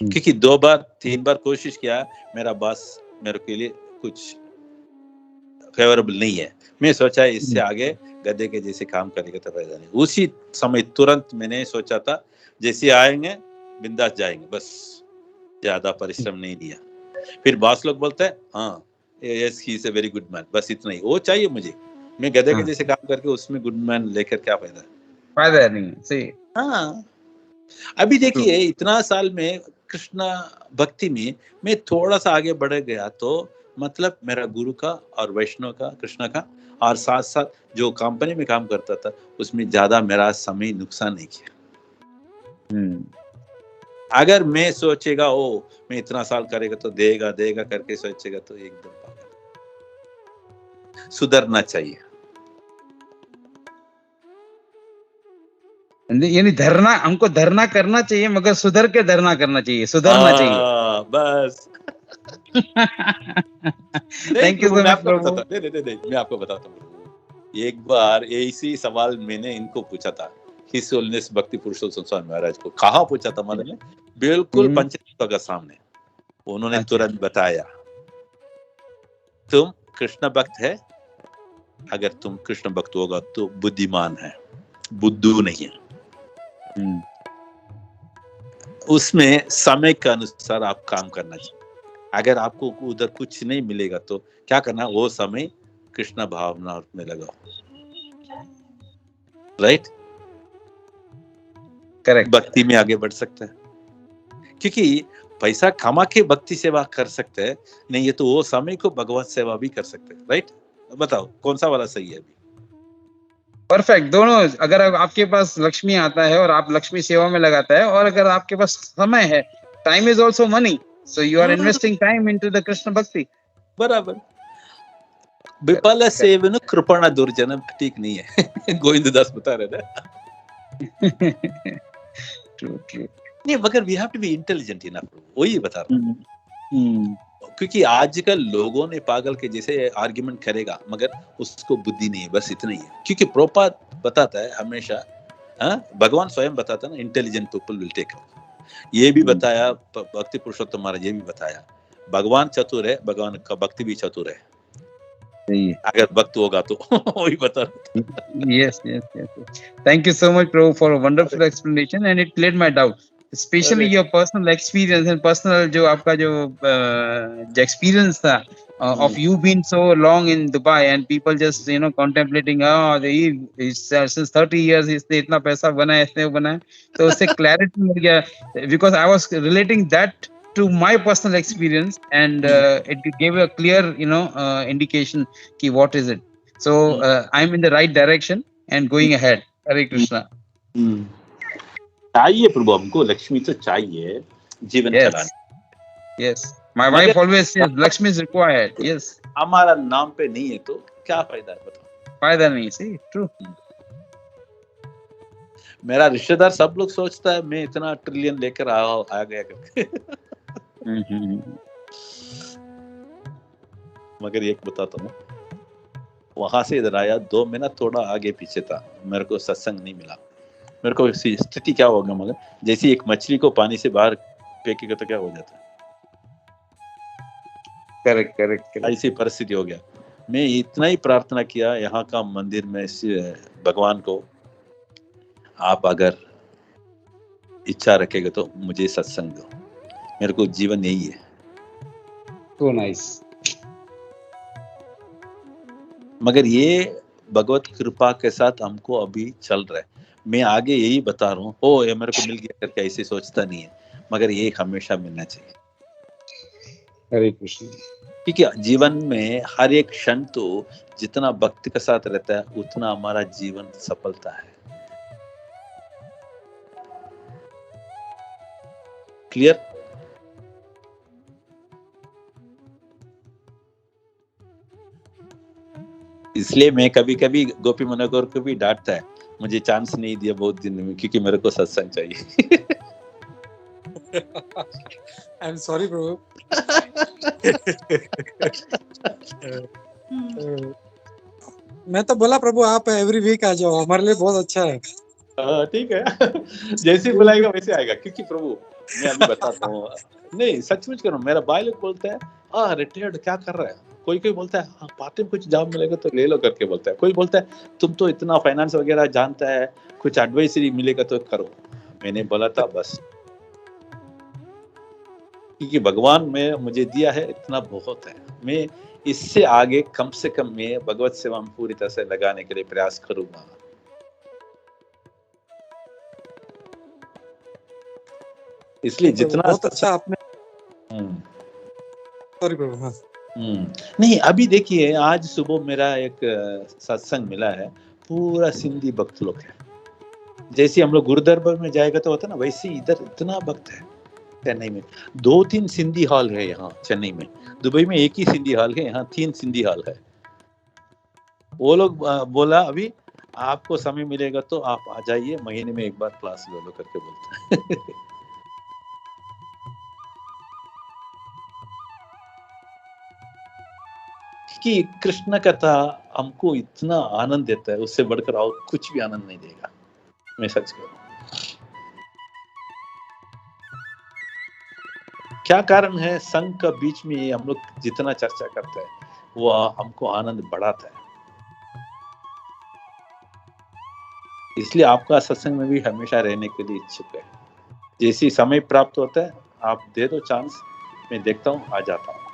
क्योंकि 2 बार 3 बार कोशिश किया, मेरा बॉस मेरे के लिए कुछ फेवरेबल नहीं है। मैं सोचा इससे आगे गधे के जैसे काम करेगा तो फायदा नहीं। उसी समय तुरंत मैंने सोचा था जैसे आएंगे बिंदास जाएंगे, बस ज्यादा परिश्रम नहीं दिया। फिर बॉस लोग बोलते हैं हाँ yes he is a very good man, बस इतना ही वो चाहिए मुझे। मैं गधे के जैसे काम करके उसमें गुड मैन लेकर क्या फायदा? फायदा नहीं है, सही। हाँ अभी देखिए इतना साल में कृष्णा भक्ति में मैं थोड़ा सा आगे बढ़ गया तो मतलब मेरा गुरु का और वैष्णव का कृष्णा का और साथ साथ जो कंपनी में काम करता था उसमें ज्यादा मेरा समय नुकसान नहीं किया। अगर मैं सोचेगा ओ मैं इतना साल करेगा तो देगा देगा करके सोचेगा तो एकदम पागल। सुधरना चाहिए, यानी धरना, हमको धरना करना चाहिए मगर सुधर के धरना करना चाहिए, सुधरना चाहिए। बस थैंक यू सो मच प्रभु। नहीं मैं आपको बताता हूँ। एक बार ऐसी सवाल मैंने इनको पूछा था, हिज होलीनेस भक्ति पुरुषोत्तम स्वामी महाराज को। कहाँ पूछा था मैंने? बिल्कुल पंचतत्व का सामने। उन्होंने तुरंत बताया तुम कृष्ण भक्त है, अगर तुम कृष्ण भक्त होगा तो बुद्धिमान है, बुद्धू नहीं है। उसमें समय के अनुसार आप काम करना चाहिए। अगर आपको उधर कुछ नहीं मिलेगा तो क्या करना, वो समय कृष्ण भावना में लगाओ। Right, correct. भक्ति में आगे बढ़ सकते हैं, क्योंकि पैसा कमा के भक्ति सेवा कर सकते हैं, नहीं ये तो वो समय को भगवत सेवा भी कर सकते हैं। राइट, बताओ कौन सा वाला सही है? अभी परफेक्ट, दोनों। अगर आपके पास लक्ष्मी आता है और आप लक्ष्मी सेवा में लगाता है, और अगर आपके पास समय है, time is also money, so you are investing time into the Krishna bhakti. बराबर। विफल सेवन कृपण दुर्जन ठीक नहीं है। गोविंद दास बता रहे थे। True true. नहीं मगर we have to be intelligent enough, वही बता रहा हूँ। क्योंकि आजकल लोगों ने पागल के जैसे आर्ग्यूमेंट करेगा मगर उसको बुद्धि नहीं है, बस इतना ही है। क्योंकि प्रोपाद बताता है हमेशा, भगवान स्वयं बताता है ना, इंटेलिजेंट पीपल विल टेक। ये भी बताया भक्ति पुरुषोत्तम महाराज, ये भी बताया भगवान चतुर है, भगवान का भक्ति भी चतुर है। अगर भक्त होगा तो वही बता। Yes, yes, yes. Thank you so much, Prabhu, for a wonderful explanation, and it cleared my doubt. Especially your personal experience and personal जो आपका जो experience था of you being so long in Dubai and people just contemplating, since 30 years इसने इतना पैसा बनाया, इसने बनाया, तो उससे clarity मिल गया, because I was relating that to my personal experience, and it gave a clear indication ki what is it. So I'm in the right direction and going ahead. Hare Krishna. चाहिए प्रभु, हमको लक्ष्मी तो चाहिए जीवन चलाने। Yes. My wife always says Lakshmi is required. Yes. हमारा नाम पे नहीं है तो क्या फायदा है बताओ? फायदा नहीं, see, true. मेरा रिश्तेदार सब लोग सोचता है मैं इतना ट्रिलियन लेकर आ गया करके। मगर एक बताता हूँ, वहां से इधर आया 2 महीना थोड़ा आगे पीछे था, मेरे को सत्संग नहीं मिला। मेरे को स्थिति क्या होगा, मगर जैसे एक मछली को पानी से बाहर फेंकेगा तो क्या हो जाता है? करेक्ट। ऐसी परिस्थिति हो गया। मैं इतना ही प्रार्थना किया यहाँ का मंदिर में भगवान को, आप अगर इच्छा रखेगा तो मुझे सत्संग दो, मेरे को जीवन यही है। So nice. मगर ये भगवत कृपा के साथ हमको अभी चल रहा है। मैं आगे यही बता रहा हूँ, ओ ये मेरे को मिल गया करके ऐसे सोचता नहीं है, मगर ये हमेशा मिलना चाहिए। हरे कृष्ण। क्योंकि जीवन में हर एक क्षण तो जितना भक्ति के साथ रहता है उतना हमारा जीवन सफलता है। क्लियर? इसलिए मैं कभी कभी गोपी मनोहर को भी डांटता है, मुझे चांस नहीं दिया बहुत दिन में, क्योंकि मेरे को सत्संग चाहिए। I am sorry bro. मैं तो बोला प्रभु आप एवरी वीक आ जाओ, हमारे लिए बहुत अच्छा है। ठीक है, जैसे बुलाएगा वैसे आएगा। क्योंकि प्रभु मैं अभी बताता हूँ, नहीं सचमुच करो, मेरा भाई लोग बोलता है रिटायर्ड क्या कर रहा है, कोई बोलता है पार्ट टाइम कुछ जॉब मिलेगा तो ले लो करके बोलता है, कोई बोलता है तुम तो इतना फाइनेंस वगैरह जानता है, कुछ एडवाइजरी मिलेगा तो करो। मैंने बोला था बस क्योंकि भगवान में मुझे दिया है इतना बहुत है, मैं इससे आगे कम से कम मैं भगवत सेवा में पूरी तरह से लगाने के लिए प्रयास करूंगा। इसलिए जितना बहुत अच्छा आपने, हम्म, सॉरी प्रभु। हाँ नहीं अभी देखिए आज सुबह मेरा एक सत्संग मिला है, पूरा सिंधी भक्त लोग है। जैसे हम लोग गुरुदरबार में जाएगा तो होता ना, वैसे इधर इतना भक्त है। चेन्नई में 2-3 सिंधी हॉल है, यहाँ चेन्नई में। दुबई में एक ही सिंधी हॉल है, यहाँ 3 सिंधी हॉल है। वो लोग बोला अभी आपको समय मिलेगा तो आप आ जाइए, महीने में एक बार क्लास ले लो करके बोलते हैं। कि कृष्ण कथा हमको इतना आनंद देता है, उससे बढ़कर और कुछ भी आनंद नहीं देगा, मैं सच कहूं। क्या कारण है? संघ का बीच में हम लोग जितना चर्चा करते हैं वो हमको आनंद बढ़ाता है। इसलिए आपका सत्संग में भी हमेशा रहने के लिए इच्छुक है। जैसे समय प्राप्त होता है आप दे दो चांस, मैं देखता हूँ, आ जाता हूँ।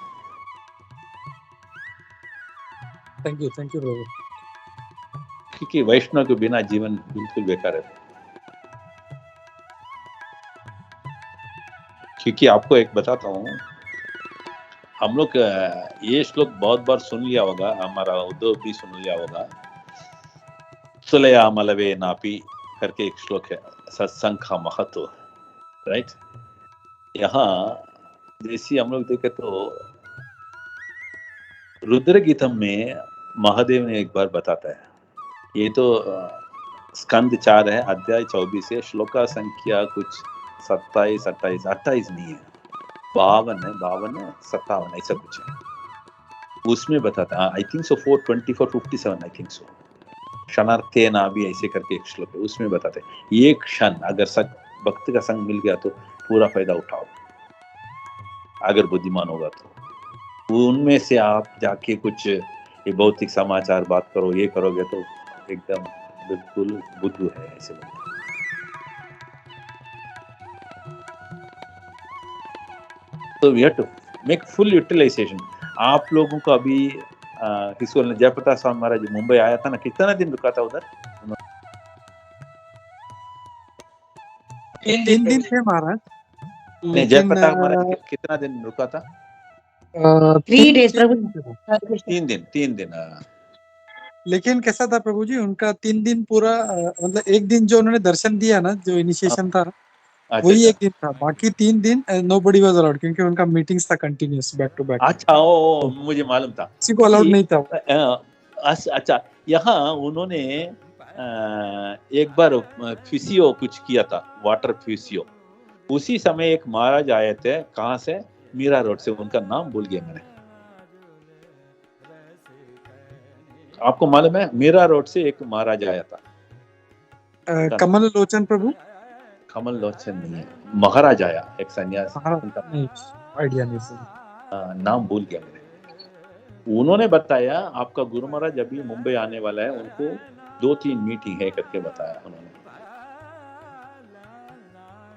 थैंक यू प्रभु। क्योंकि वैष्णव के बिना जीवन बिल्कुल बेकार है। क्योंकि आपको एक बताता हूँ, हम लोग ये श्लोक बहुत बार सुन लिया होगा, हमारा उद्धव भी सुन लिया होगा, तुलया मलवे नापी करके एक श्लोक है, सत्संग का महत्व, राइट। यहाँ जैसे हम लोग देखे तो रुद्र गीतम में महादेव ने एक बार बताता है, ये तो स्कंद 4 है, अध्याय 24 है, श्लोका संख्या कुछ 27-28 नहीं है, 52 है 57 ऐसा कुछ है, उसमें बताता है। I think so 424-57 I think so, क्षणार्थे ना भी ऐसे करके एक श्लोक है, उसमें बताते हैं ये क्षण अगर भक्त का संग मिल गया तो पूरा फायदा उठाओ, अगर बुद्धिमान होगा तो। उनमें से आप जाके कुछ ये भौतिक समाचार बात करो, ये करोगे तो एकदम बिल्कुल बुद्धू है ऐसे लोग। तो we have to make full utilization. आप लोगों को अभी किसी ने जयप्रकाश स्वामी महाराज मुंबई आया था ना, कितना दिन रुका था उधर? 3 दिन थे महाराज, नहीं, जयप्रकाश महाराज कितना दिन रुका था? 3 days प्रभु। 3 दिन। लेकिन कैसा था प्रभु जी, उनका 3 दिन पूरा मतलब एक दिन जो उन्होंने दर्शन दिया ना, जो इनिशिएशन था वही एक दिन था, बाकी 3 दिन नोबडी वाज अलाउड, क्योंकि उनका मीटिंग्स था कंटिन्यूअस बैक टू बैक। अच्छा, ओ मुझे मालूम था, किसी को अलाउड नहीं था। अच्छा, यहाँ उन्होंने एक बार फिजियो कुछ किया था, वाटर फिजियो। उसी समय एक महाराज आए थे, कहाँ से? मीरा रोड से, उनका नाम भूल गया मैंने। आपको मालूम है? मीरा रोड से एक महाराज आया था। कमल लोचन प्रभु? कमल लोचन नहीं है, महाराज आया, एक सन्यासी, आइडिया नहीं सर, नाम भूल गया मैंने। उन्होंने बताया आपका गुरु महाराज अभी मुंबई आने वाला है, उनको 2-3 मीटिंग है करके बताया उन्होंने।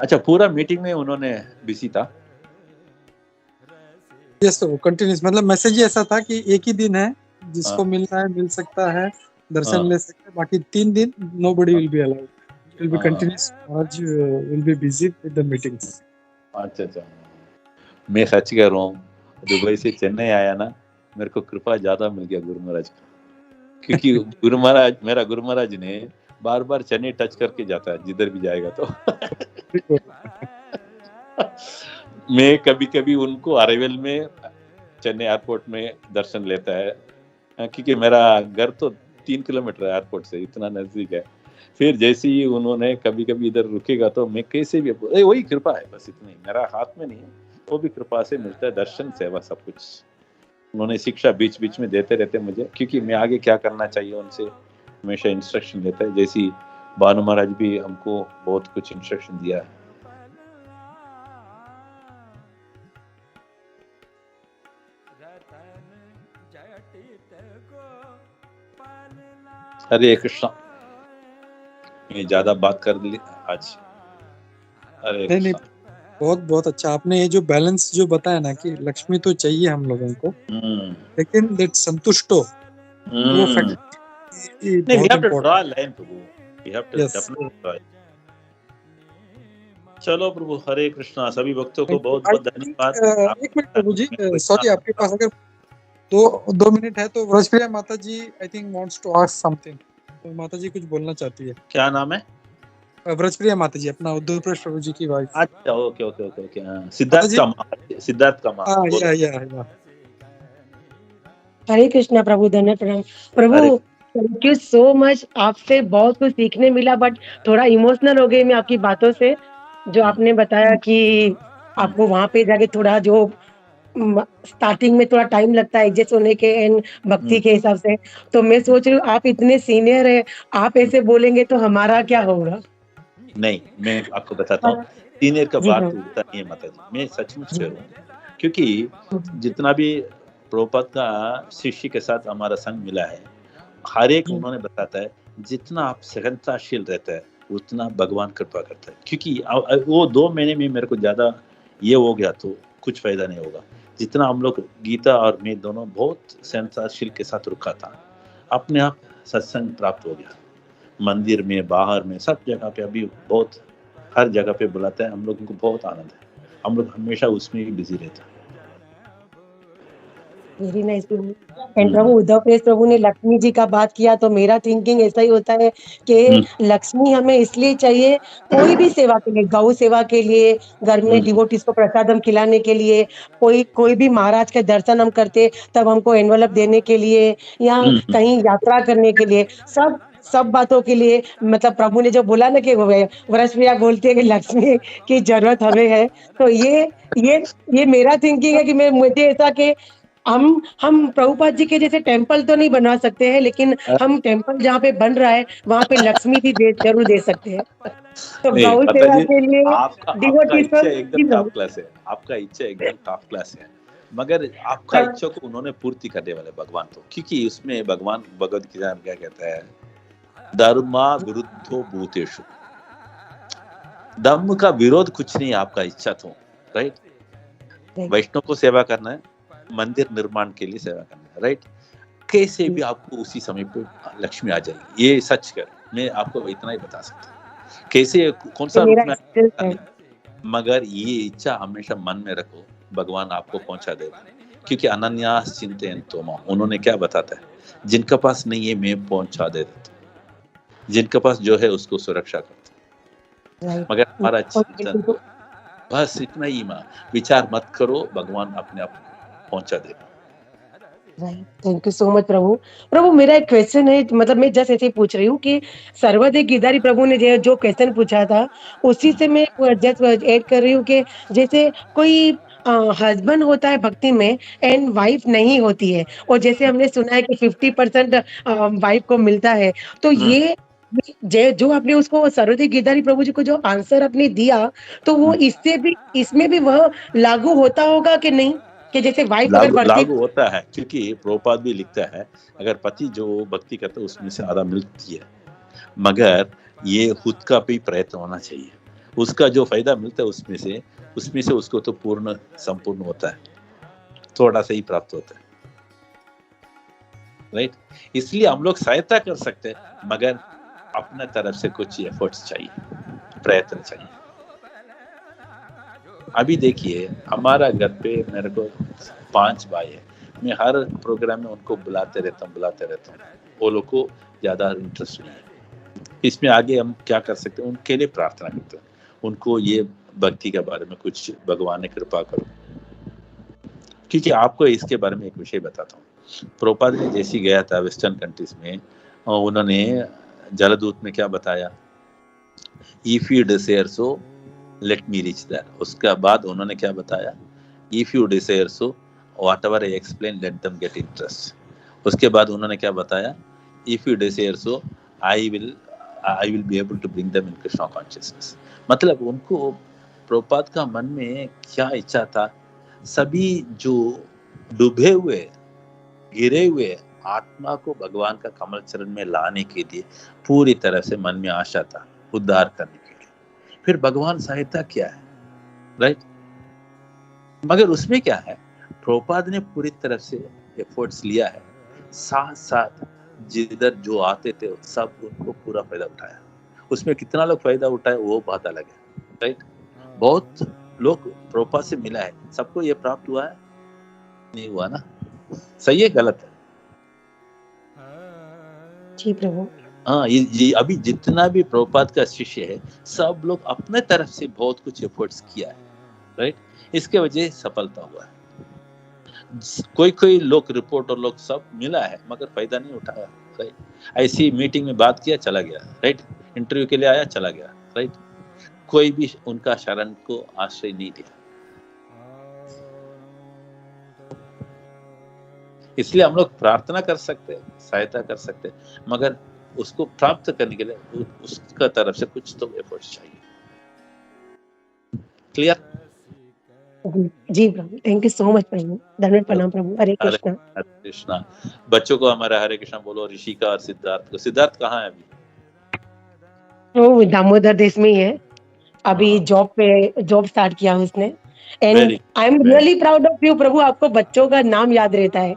अच्छा, पूरा मीटिंग में उन्होंने बिजी था? यस तो कंटिन्यूस, मतलब मैसेज ही ऐसा था कि एक ही दिन है, जिसको मिलना है मिल सकता है, दर्शन ले सकता है, बाकी 3 दिन nobody will be allowed, will be continuous, आज will be busy with the meetings. अच्छा, मैं सच कह रहा हूँ, दुबई से चेन्नई आया ना, मेरे को कृपा ज्यादा मिल गया गुरु महाराज का, क्योंकि मेरा गुरु महाराज ने बार बार चेन्नई टच करके जाता है जिधर भी जाएगा तो। मैं कभी कभी उनको अराइवल में चेन्नई एयरपोर्ट में दर्शन लेता है, क्योंकि मेरा घर तो 3 किलोमीटर है एयरपोर्ट से, इतना नजदीक है। फिर जैसे ही उन्होंने कभी कभी इधर रुकेगा तो मैं कैसे भी, वही कृपा है बस, इतना ही, मेरा हाथ में नहीं है, वो भी कृपा से मिलता है, दर्शन सेवा सब कुछ। उन्होंने शिक्षा बीच बीच में देते रहते मुझे, क्योंकि मैं आगे क्या करना चाहिए उनसे हमेशा इंस्ट्रक्शन लेता है। जैसी भानु महाराज भी हमको बहुत कुछ इंस्ट्रक्शन दिया है। हरे कृष्णा, मैं ज्यादा बात कर ली आज। अरे नहीं, बहुत बहुत अच्छा आपने ये जो बैलेंस जो बताया ना कि लक्ष्मी तो चाहिए हम लोगों को, लेकिन दैट संतुष्टो वो नहीं, फैक्टर we बहुत have to draw important. a line Prabhu, we have to yes, definitely draw a line. चलो प्रभु, हरे कृष्णा। सभी भक्तों को थैंक यू। बहुत आई बहुत थिंक धन्यवाद। एक मिनट प्रभु जी, आपने सॉरी आपके पास अगर दो मिनट है तो व्रजप्रिया माता ji I think wants to ask something, तो माता जी कुछ बोलना चाहती है। क्या नाम है? व्रजप्रिया माता जी, अपना उद्धव प्रभु जी की वाइफ। अच्छा, ओके ओके ओके ओके। माता सिद्धार्थ जी, का माँ, सिद्धार्थ का माँ बोलो। या हरे कृष्णा प्रभु, धन्य प्रणाम प्रभु। हरे थैंक यू सो मच, आपसे बहुत कुछ सीखने मिला, बट थोड़ा इमोशनल हो गई मैं आपकी बातों से, जो आपने बताया कि आपको वहां पे जाके थोड़ा जो स्टार्टिंग में थोड़ा टाइम लगता है एडजस्ट होने के एंड भक्ति के हिसाब से। तो मैं सोच रही हूँ आप इतने सीनियर है, आप ऐसे बोलेंगे तो हमारा क्या होगा। नहीं, मैं आपको बताता हूँ, सीनियर का जी बात प्रभु। उठता नहीं है माता जी, मैं सचमुच जी कह रहा हूँ। क्योंकि जितना भी प्रभुपाद का शिष्य के साथ हमारा संग मिला है, हर एक जी उन्होंने बताता है, जितना आप सहनताशील रहता है उतना भगवान कृपा करता है। क्योंकि वो 2 महीने में मेरे को ज्यादा ये हो गया तो कुछ फायदा नहीं होगा। जितना हम लोग, गीता और मैं दोनों बहुत सहनताशील के साथ रुका था, अपने आप सत्संग प्राप्त हो गया। मंदिर में, बाहर में, सब जगह पे अभी बहुत, हर जगह पे बुलाता है, हम लोगों को बहुत आनंद है। हम लोग हमेशा उसमें ही बिजी रहते हैं। Very nice Prabhu. And Prabhu Uddhav प्रेस प्रभु ने लक्ष्मी जी का बात किया, तो मेरा थिंकिंग ऐसा ही होता है कि लक्ष्मी हमें इसलिए चाहिए, कोई भी सेवा के लिए, गौ सेवा के लिए, घर में डिवोटीज को प्रसाद हम खिलाने के लिए, कोई भी महाराज के दर्शन हम करते तब हमको एनवलप देने के लिए, या कहीं यात्रा करने के लिए, सब बातों के लिए। मतलब प्रभु ने जो बोला ना कि व्रजप्रिया बोलती है कि लक्ष्मी की जरूरत हमें है, तो ये मेरा थिंकिंग है कि मुझे ऐसा कि हम प्रभुपाद जी के जैसे टेम्पल तो नहीं बनवा सकते हैं, लेकिन हम टेम्पल जहाँ पे बन रहा है वहां पे लक्ष्मी भी जरूर दे सकते हैं। तो नहीं गौ माता सेवा जी, के लिए आपका डिवोटीज को इच्छा एकदम जी टॉप प्रभु। क्लास है, आपका इच्छा एकदम टॉप क्लास है। मगर आपका इच्छा को उन्होंने पूर्ति करने वाले भगवान तो, क्योंकि उसमें भगवान भगवद गीता में क्या कहता है, धर्मा विरुद्धो भूतेषु, धर्म का विरोध कुछ नहीं है, आपका इच्छा तो, राइट। वैष्णव को सेवा करना है, मंदिर निर्माण के लिए सेवा करना है, राइट। कैसे भी आपको उसी समय पे लक्ष्मी आ जाएगी, ये सच कर, मैं आपको इतना ही बता सकता हूँ। कैसे, कौन सा रूप मेरा में, experience है। मगर ये इच्छा हमेशा मन में रखो, भगवान आपको पहुंचा देगा। क्योंकि अनन्यास चिंतयन् तोमाम, उन्होंने क्या बताता है, जिनका पास नहीं है मैं पहुंचा दे देता हूं, जिनका पास जो है उसको सुरक्षा करता हूं। मगर हमारा चिंतन, बस इतना ही माँ, विचार मत करो, भगवान अपने आप पहुंचा देगा। Right, thank you so much Prabhu. मेरा एक क्वेश्चन है, मतलब मैं जस्ट ऐसे ही पूछ रही हूँ कि सर्वदेव गिरधारी प्रभु ने जो क्वेश्चन पूछा था, उसी से मैं जस्ट ऐड कर रही हूँ कि जैसे कोई हस्बैंड होता है भक्ति में एंड वाइफ नहीं होती है, और जैसे हमने सुना है कि 50% वाइफ को मिलता है, तो ये जो आपने उसको सर्वदेव गिरधारी प्रभु जी को जो आंसर आपने दिया, तो वो इसमें भी वह लागू होता होगा कि नहीं, कि जैसे वाइफ अगर बढ़ती। लागू होता है, क्योंकि प्रभुपाद भी लिखता है, अगर पति जो भक्ति करता है उसमें से आधा मिलती है, मगर ये खुद का भी प्रयत्न होना चाहिए। उसका जो फायदा मिलता है उसमें से उसको तो पूर्ण संपूर्ण होता है, थोड़ा सा ही प्राप्त होता है, राइट। इसलिए हम लोग सहायता कर सकते हैं, मगर अपने तरफ से कुछ एफर्ट्स चाहिए, प्रयत्न चाहिए। अभी देखिए, हमारा घर पे मेरे को 5 भाई है, मैं हर प्रोग्राम में उनको बुलाते रहता हूँ। वो लोग को ज्यादा इंटरेस्ट नहीं है इसमें। आगे हम क्या कर सकते हैं, उनके लिए प्रार्थना करते हैं, उनको ये भक्ति के बारे में कुछ भगवान ने कृपा करो। क्योंकि आपको इसके बारे में एक विषय बताता हूँ, प्रभुपाद ने जैसी गया था वेस्टर्न कंट्रीज में, उन्होंने जलदूत में क्या बताया, if you desire so let me reach there. उसके बाद उन्होंने क्या बताया, if you desire so whatever I explain let them get interest. उसके बाद उन्होंने क्या बताया, if you desire so I will be able to bring them in Krishna consciousness. मतलब उनको प्रभुपाद का मन में क्या इच्छा था, सभी जो डूबे हुए, गिरे हुए आत्मा को भगवान का कमल चरण में लाने के लिए पूरी तरह से मन में आशा था, उद्धार करने के लिए। फिर भगवान सहायता क्या है, राइट। मगर उसमें क्या है, प्रभुपाद ने पूरी तरह से एफर्ट्स लिया है, साथ साथ जिधर जो आते थे सब उनको पूरा फायदा उठाया। उसमें कितना लोग फायदा उठाए वो बात अलग है, राइट। बहुत लोग प्रभुपाद से मिला है, सबको ये प्राप्त हुआ है? नहीं हुआ ना, सही है गलत है? जी प्रभु। हाँ, ये अभी जितना भी प्रभुपाद का शिष्य है सब लोग अपने तरफ से बहुत कुछ एफर्ट्स किया है, राइट। इसके वजह सफलता हुआ है। कोई कोई लोग रिपोर्ट और लोग सब मिला है मगर फायदा नहीं उठाया, राइट। ऐसी मीटिंग में बात किया चला गया, राइट। इंटरव्यू के लिए आया चला गया, राइट। कोई भी उनका शरण को आश्रय नहीं दिया। इसलिए हम लोग प्रार्थना कर सकते हैं, सहायता कर सकते हैं, मगर उसको प्राप्त करने के लिए उसका तरफ से कुछ तो एफर्ट चाहिए। क्लियर? जी Prabhu, thank you so much Prabhu. धन्यवाद, प्रणाम प्रभु। हरे कृष्णा। हरे कृष्णा। बच्चों को हमारा हरे कृष्णा बोलो। ऋषिका और सिद्धार्थ को। सिद्धार्थ कहाँ है अभी? वो दामोदर देश में ही है अभी, जॉब स्टार्ट किया उसने। And I am really proud of you Prabhu, आपको बच्चों का नाम याद रहता है,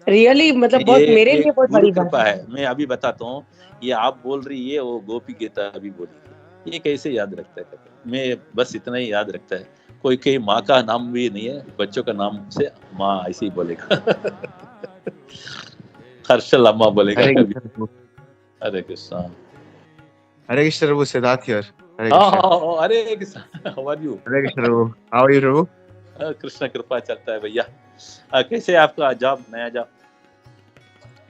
रियली मतलब बहुत मेरे लिए बहुत बड़ी बात है। मैं अभी बताता हूँ, ये आप बोल रही है, वो गोपी गीता अभी बोली, ये कैसे याद रखता है? मैं बस इतना ही याद रखता है। कोई माँ का नाम भी नहीं है, बच्चों का नाम से माँ ऐसे ही बोलेगा। हर्षल अम्मा बोलेगा कभी। Hare Krishna. Hare Krishna Prabhu, Siddharth here. Hare Krishna, how are you? Hare Krishna Prabhu, how are you Prabhu? Krishna कृपा चलता है भैया। कैसे है आपका जॉब, नया job?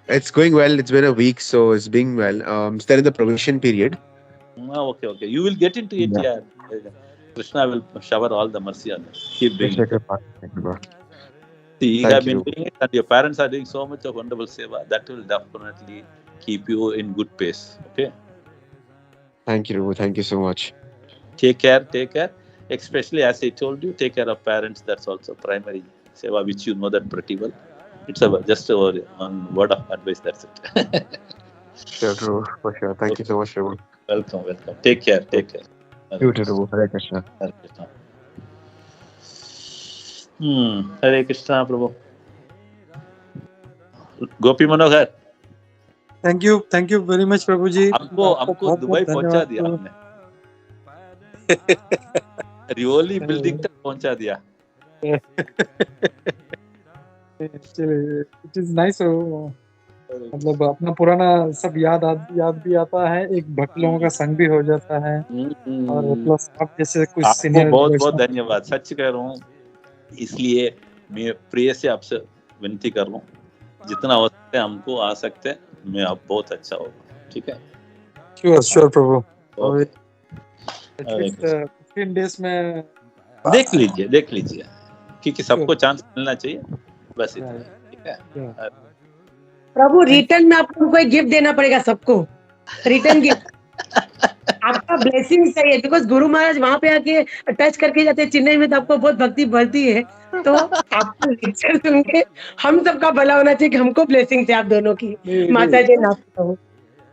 It's going well. It's been a week, so it's being well. Still in the probation period. Okay. You will get into it, yeah. Krishna will shower all the mercy on you. Keep doing it. See, you have been doing it, and your parents are doing so much of wonderful seva. That will definitely keep you in good pace. Okay. Thank you, Prabhu. Thank you so much. Take care. Especially as I told you, take care of parents. That's also primary seva, which you know that pretty well. It's just one word of advice. That's it. Sure, Prabhu. For sure. Thank you so much, Prabhu. Welcome. Take care. You too, Prabhu. Hare Krishna. Hare Krishna Prabhu. Gopi Manohar, thank you very much Prabhu ji. हमको Dubai पहुंचा दिया आपने। रियोली building तक पहुंचा दिया। It is nice. मतलब अपना पुराना सब याद भी आता है, एक भक्त लोगों का संग भी हो जाता है, और प्लस आप जैसे कुछ सीनियर। बहुत धन्यवाद, सच कह रहा हूँ। इसलिए मैं प्रिय से आपसे विनती कर रहा हूँ, जितना हो सकता है हमको आ सकते हैं, मैं आप बहुत अच्छा होगा। ठीक है? श्योर प्रभु। 15 डेज में देख लीजिए क्योंकि सबको चांस मिलना चाहिए, बस इतना। ठीक है प्रभु, रिटर्न में आपको कोई गिफ्ट देना पड़ेगा सबको, रिटर्न गिफ्ट। आपका ब्लेसिंग चाहिए, बिकॉज गुरु महाराज वहां पे आके टच करके जाते हैं चेन्नई में, तो आपको बहुत भक्ति बढ़ती है, तो आपको लेक्चर सुन के हम सबका भला होना चाहिए कि हमको ब्लेसिंग चाहिए आप दोनों की। माता जी ना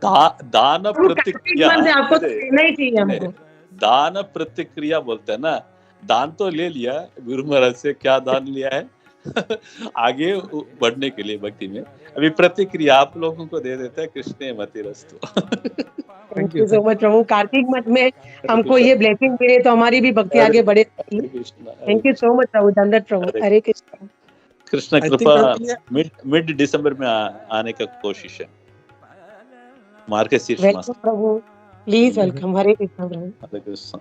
दान प्रतिक्रिया आपको देना ही चाहिए हमको। दान प्रतिक्रिया बोलते हैं ना, दान तो ले लिया गुरु महाराज से, क्या दान लिया है? आगे बढ़ने के लिए भक्ति में। अभी प्रतिक्रिया आप लोगों को दे देता है। कृष्ण मतिरस्तु। Thank you so much Prabhu. Kartik मास में हमको ये ब्लेसिंग मिले तो हमारी भी भक्ति आगे बढ़े। Thank you so much Prabhu. धन्यवाद प्रभु। हरे कृष्ण। कृष्ण कृपा मिड दिसंबर में आने का कोशिश है। मार्केट शीर्ष प्रभु प्लीज वेलकम। हरे कृष्ण प्रभु। हरे कृष्ण।